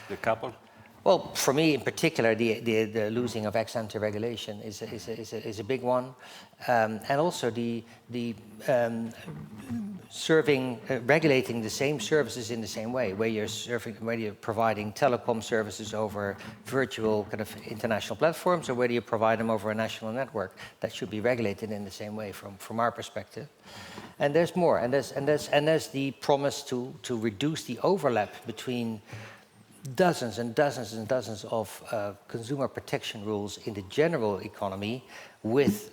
the couple? Well, for me in particular, the losing of ex-ante regulation is a big one, and also the regulating the same services in the same way, where you're providing telecom services over virtual kind of international platforms, or whether you provide them over a national network. That should be regulated in the same way from our perspective. And there's more, and there's the promise to reduce the overlap between dozens and dozens and dozens of consumer protection rules in the general economy with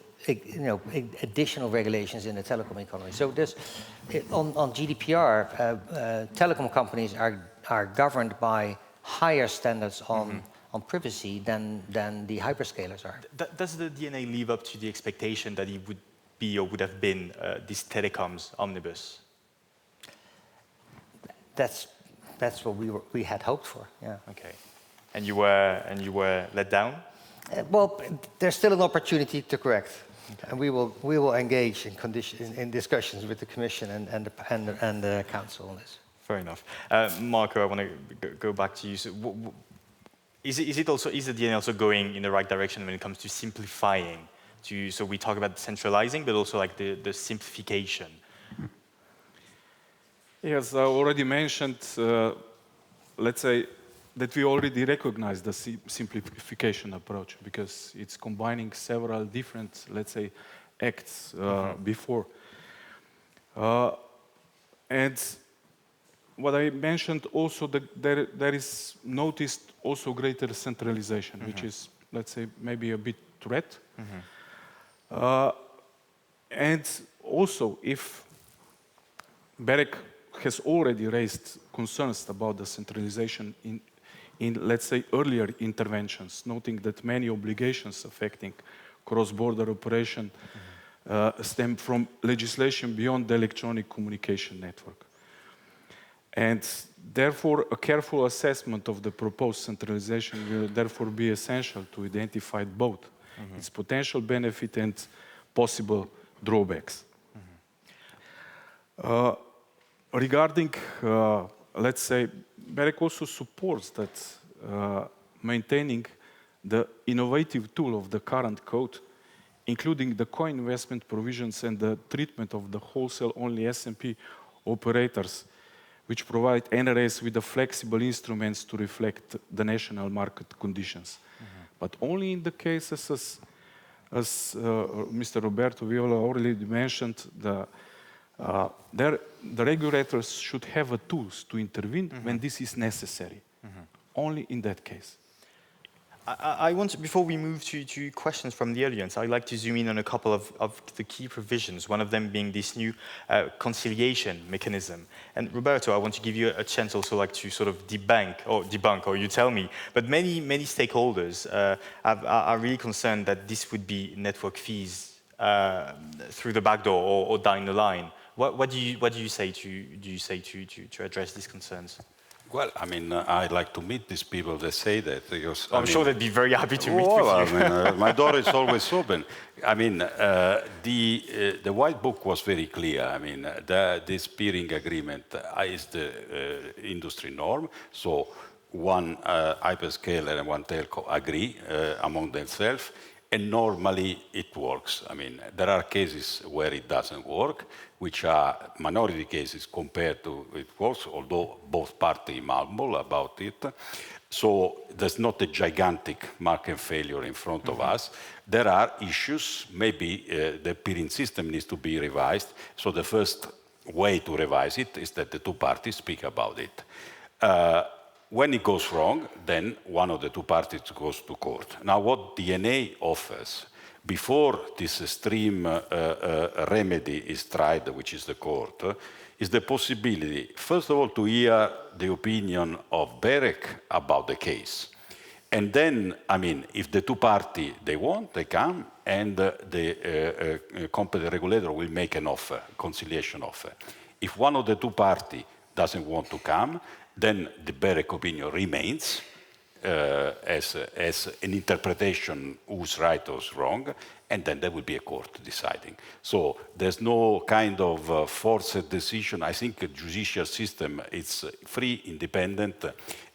additional regulations in the telecom economy. So there's, on GDPR, telecom companies are governed by higher standards on privacy than the hyperscalers are. Does the DNA live up to the expectation that it would be or would have been this telecoms omnibus? That's what we had hoped for. Yeah. Okay. And you were let down? Well, there's still an opportunity to correct, okay. And we will engage in discussions with the Commission and the Council on this. Fair enough. Marco, I want to go back to you. So, is the DNA also going in the right direction when it comes to simplifying? So we talk about centralizing, but also like the simplification. Yes, I already mentioned, let's say, that we already recognize the simplification approach, because it's combining several different, let's say, acts before. And what I mentioned also, there is noticed also greater centralization, which is, let's say, maybe a bit threat. And also, if BEREC has already raised concerns about the centralization in, let's say, earlier interventions, noting that many obligations affecting cross-border operation stem from legislation beyond the electronic communication network. And therefore, a careful assessment of the proposed centralization will therefore be essential to identify both its potential benefit and possible drawbacks. Regarding, let's say, BEREC also supports that maintaining the innovative tool of the current code, including the co-investment provisions and the treatment of the wholesale-only SMP operators, which provide NRS with the flexible instruments to reflect the national market conditions. But only in the cases, as Mr. Roberto Viola already mentioned, the regulators should have the tools to intervene when this is necessary. Only in that case. I want to, before we move to questions from the audience, I'd like to zoom in on a couple of the key provisions, one of them being this new conciliation mechanism. And Roberto, I want to give you a chance also like to sort of debunk, or you tell me, but many stakeholders are really concerned that this would be network fees through the back door or down the line. What do you say to address these concerns? Well, I mean, I'd like to meet these people that say that. Because, I'm sure they'd be very happy to meet with you. I mean, my door is always open. I mean, the White Book was very clear. I mean, this peering agreement is the industry norm. So one hyperscaler and one telco agree among themselves, and normally it works. I mean, there are cases where it doesn't work, which are minority cases compared to it works, although both parties mumble about it. So there's not a gigantic market failure in front of us. There are issues. Maybe the peering system needs to be revised. So the first way to revise it is that the two parties speak about it. When it goes wrong, then one of the two parties goes to court. Now, what DNA offers, before this extreme remedy is tried, which is the court, is the possibility, first of all, to hear the opinion of BEREC about the case. And then, I mean, if the two parties, they want, they come, and the competent regulator will make an offer, conciliation offer. If one of the two parties doesn't want to come, then the BEREC opinion remains as an interpretation who's right or who's wrong, and then there will be a court deciding. So there's no kind of forced decision. I think the judicial system is free, independent,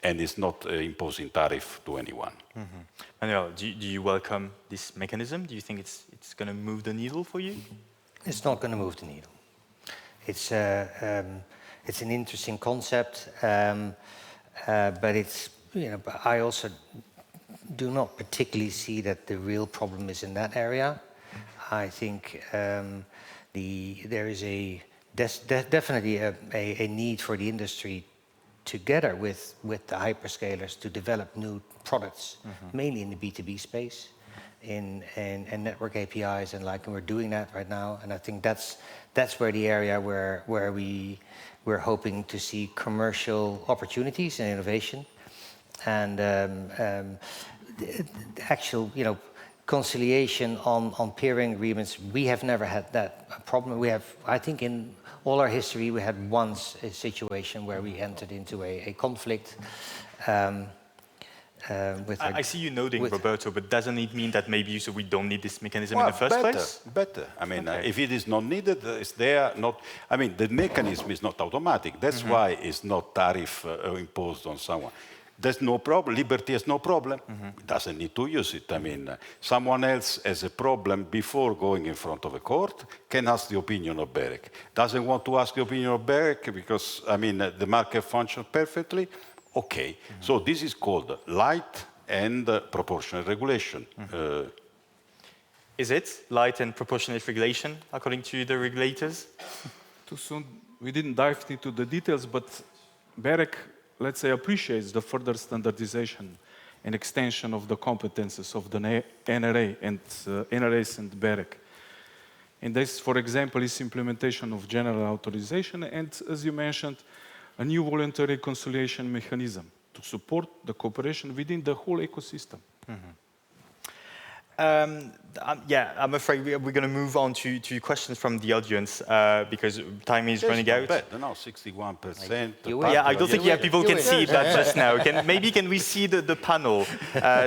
and is not imposing tariff to anyone. Mm-hmm. Manuel, do you welcome this mechanism? Do you think it's going to move the needle for you? It's not going to move the needle. It's an interesting concept, but it's, I also do not particularly see that the real problem is in that area. I think there is definitely a need for the industry together with the hyperscalers to develop new products, mainly in the B2B space, in network APIs and we're doing that right now. And I think that's where the area where we're hoping to see commercial opportunities and innovation, and actual, conciliation on peering agreements. We have never had that problem. We have, I think, in all our history, we had once a situation where we entered into a conflict. I see you nodding, Roberto, but doesn't it mean that maybe we don't need this mechanism in the first place? Better. I mean, if it is not needed, it's there. I mean, the mechanism is not automatic. That's why it's not tariff imposed on someone. There's no problem. Liberty has no problem. It doesn't need to use it. I mean, someone else has a problem before going in front of a court, can ask the opinion of BEREC. Doesn't want to ask the opinion of BEREC because, I mean, the market functions perfectly. Okay, so this is called light and proportionate regulation. Is it light and proportionate regulation, according to the regulators? Too soon. We didn't dive into the details, but BEREC, let's say, appreciates the further standardization and extension of the competences of the NRA and NRAs and BEREC. And this, for example, is implementation of general authorization and, as you mentioned, a new voluntary conciliation mechanism to support the cooperation within the whole ecosystem. Yeah, I'm afraid we're going to move on to questions from the audience because time is running out. No, 61%. Yeah, I don't think people can see that just now. Maybe can we see the panel?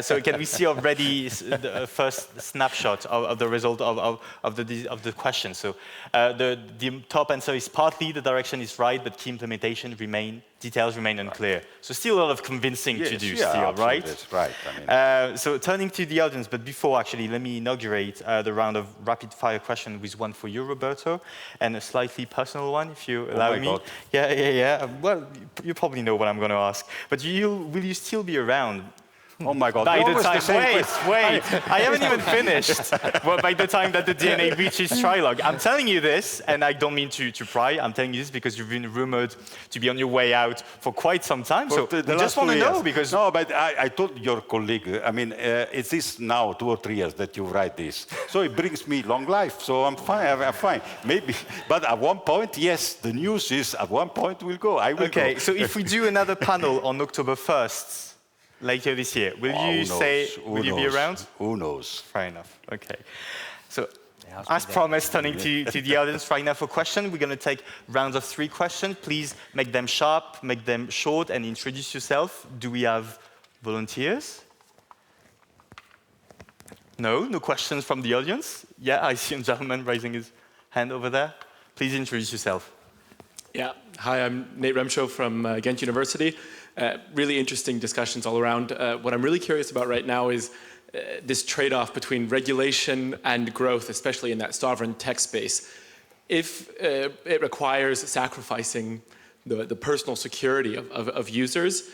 So can we see already the first snapshot of the result of the question? So the top answer is partly the direction is right, but key implementation details remain unclear. So still a lot of convincing to do right? That's right. I mean. So turning to the audience, but before actually, let me inaugurate the round of rapid-fire questions with one for you, Roberto, and a slightly personal one, if you allow me. God. Yeah. Well, you probably know what I'm going to ask. But will you still be around Oh my God! By the always time, same wait, question. wait, I haven't even finished. Well, by the time that the DNA reaches trilogue, I'm telling you this, and I don't mean to pry. I'm telling you this because you've been rumored to be on your way out for quite some time. So The we just last want to 2 know years. because No, but I told your colleague. I mean, it's this now 2 or 3 years that you write this, so it brings me long life. So I'm fine. I'm fine. Maybe, but at one point, yes, the news is at one point we'll go. I will okay. go. So if we do another panel on October 1st. Later this year, will you say? Will you be around? Who knows? Fair enough. Okay. So, as promised, turning to the audience right now for questions, we're going to take rounds of 3 questions. Please make them sharp, make them short, and introduce yourself. Do we have volunteers? No? No questions from the audience? Yeah, I see a gentleman raising his hand over there. Please introduce yourself. Yeah. Hi, I'm Nate Remshow from Ghent University. Really interesting discussions all around. What I'm really curious about right now is this trade-off between regulation and growth, especially in that sovereign tech space. If it requires sacrificing the personal security of users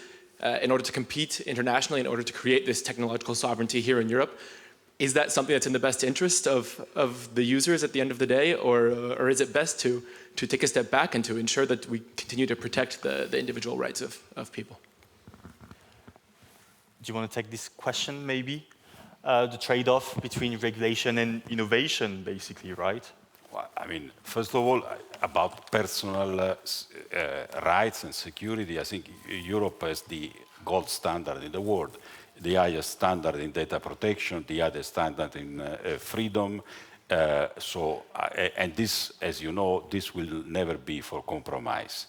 in order to compete internationally, in order to create this technological sovereignty here in Europe, is that something that's in the best interest of the users at the end of the day, or is it best to take a step back and to ensure that we continue to protect the individual rights of people? Do you want to take this question, maybe? The trade-off between regulation and innovation, basically, right? Well, I mean, first of all, about personal rights and security, I think Europe has the gold standard in the world, the highest standard in data protection, the highest standard in freedom. And this, as you know, this will never be for compromise.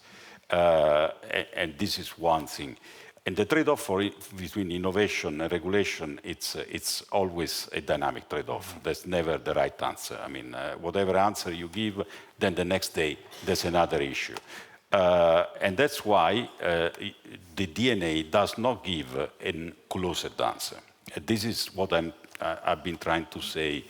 And this is one thing. And the trade-off between innovation and regulation, it's always a dynamic trade-off. There's never the right answer. I mean, whatever answer you give, then the next day there's another issue. And that's why the DNA does not give a closed answer. This is what I've been trying to say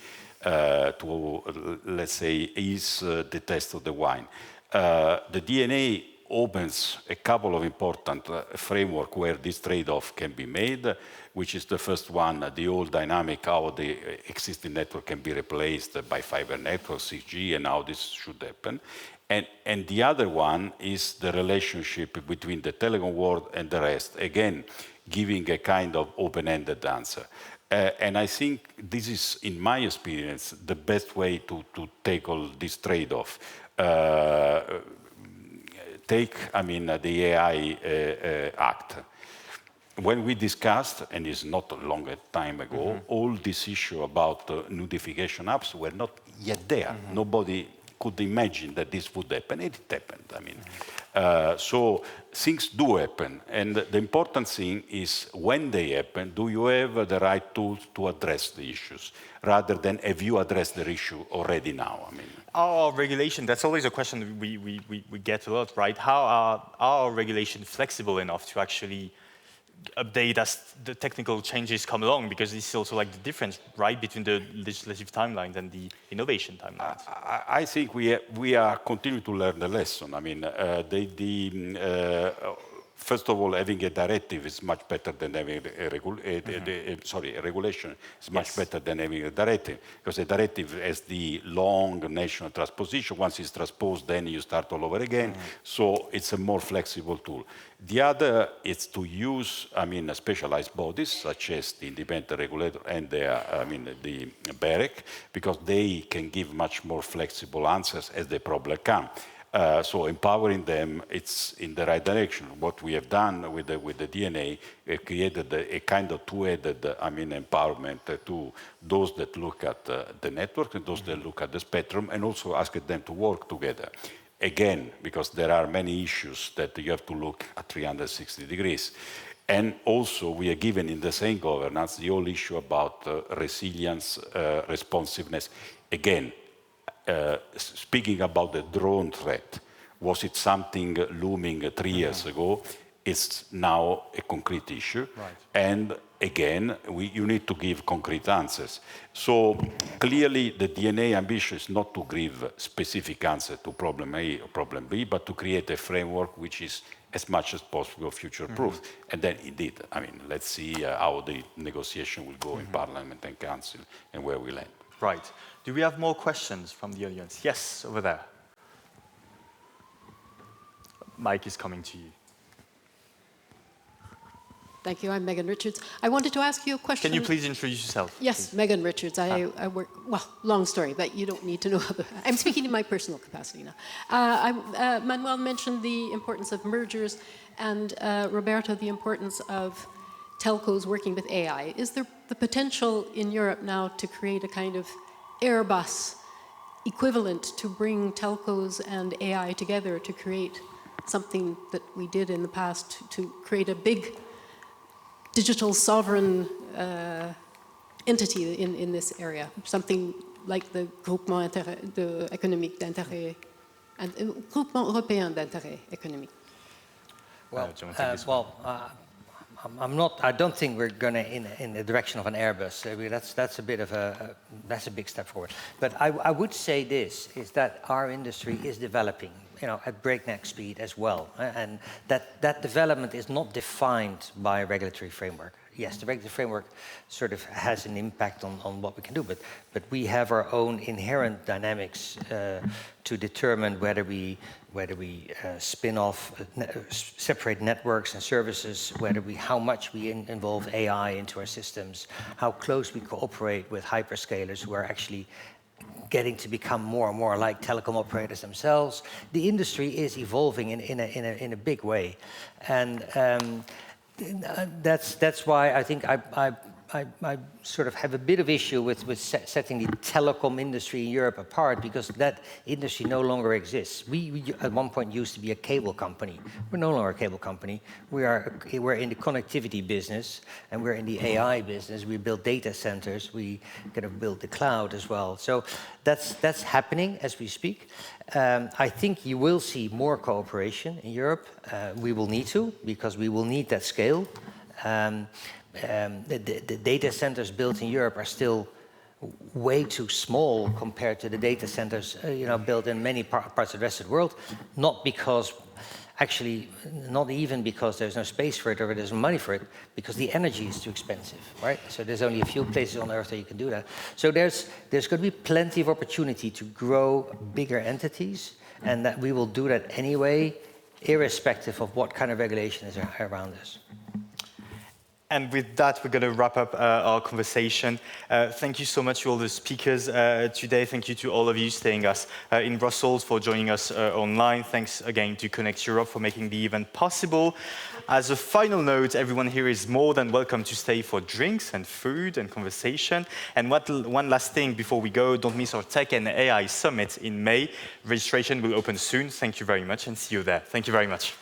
let's say, is the test of the wine. The DNA opens a couple of important frameworks where this trade-off can be made, which is the first one, the old dynamic, how the existing network can be replaced by fiber networks, 6G, and how this should happen. And the other one is the relationship between the telecom world and the rest, again, giving a kind of open-ended answer. And I think this is, in my experience, the best way to tackle this trade-off. Take, I mean, the AI Act. When we discussed, and it's not a long time ago, all this issue about notification apps were not yet there. Nobody could imagine that this would happen. It happened, I mean. So things do happen. And the important thing is when they happen, do you have the right tools to address the issues, rather than have you addressed the issue already now? I mean, our regulation, that's always a question we get a lot, right? How are our regulations flexible enough to actually update as the technical changes come along? Because this is also like the difference, right, between the legislative timelines and the innovation timelines. I think we are continuing to learn the lesson. I mean, first of all, having a directive is much better than having a regulation is much better than having a directive, because a directive has the long national transposition. Once it's transposed, then you start all over again. So it's a more flexible tool. The other is to use, I mean, specialized bodies such as the independent regulator and the BEREC, because they can give much more flexible answers as the problem comes. So empowering them, it's in the right direction. What we have done with the DNA, we have created a kind of two-headed, empowerment to those that look at the network and those that look at the spectrum, and also ask them to work together. Again, because there are many issues that you have to look at 360 degrees. And also, we are given in the same governance the whole issue about resilience, responsiveness. Again, speaking about the drone threat, was it something looming 3 years ago? It's now a concrete issue. Right. And again, you need to give concrete answers. So clearly the DNA ambition is not to give specific answer to problem A or problem B, but to create a framework which is as much as possible future-proof. And then indeed, I mean, let's see how the negotiation will go in Parliament and Council and where we land. Right. Do we have more questions from the audience? Yes, over there. Mike is coming to you. Thank you. I'm Megan Richards. I wanted to ask you a question. Can you please introduce yourself? Yes, please? Megan Richards. I work, well, long story, but you don't need to know. I'm speaking in my personal capacity now. Manuel mentioned the importance of mergers and Roberto, the importance of telcos working with AI. Is there the potential in Europe now to create a kind of Airbus equivalent to bring telcos and AI together to create something that we did in the past to create a big digital sovereign entity in this area, something like the Groupement économique d'intérêt, and Groupement européen d'intérêt économique? I don't think we're going to in the direction of an Airbus. That's a bit of that's a big step forward. But I would say this is that our industry is developing, at breakneck speed as well, and that development is not defined by a regulatory framework. Yes, the regulatory framework sort of has an impact on what we can do, but we have our own inherent dynamics to determine whether we spin off, separate networks and services, how much we involve AI into our systems, how close we cooperate with hyperscalers who are actually getting to become more and more like telecom operators themselves. The industry is evolving in a big way, and that's why I think I sort of have a bit of issue with setting the telecom industry in Europe apart, because that industry no longer exists. We at one point used to be a cable company. We're no longer a cable company. We're in the connectivity business, and we're in the AI business. We build data centers. We kind of build the cloud as well. So that's happening as we speak. I think you will see more cooperation in Europe. We will need to, because we will need that scale. The data centers built in Europe are still way too small compared to the data centers built in many parts of the rest of the world. Not even because there's no space for it or there's no money for it, because the energy is too expensive, right? So there's only a few places on Earth that you can do that. So there's going to be plenty of opportunity to grow bigger entities, and that we will do that anyway, irrespective of what kind of regulation is around us. And with that, we're going to wrap up our conversation. Thank you so much to all the speakers today. Thank you to all of you staying us in Brussels, for joining us online. Thanks again to Connect Europe for making the event possible. As a final note, everyone here is more than welcome to stay for drinks and food and conversation. And one last thing before we go, don't miss our Tech and AI Summit in May. Registration will open soon. Thank you very much, and see you there. Thank you very much.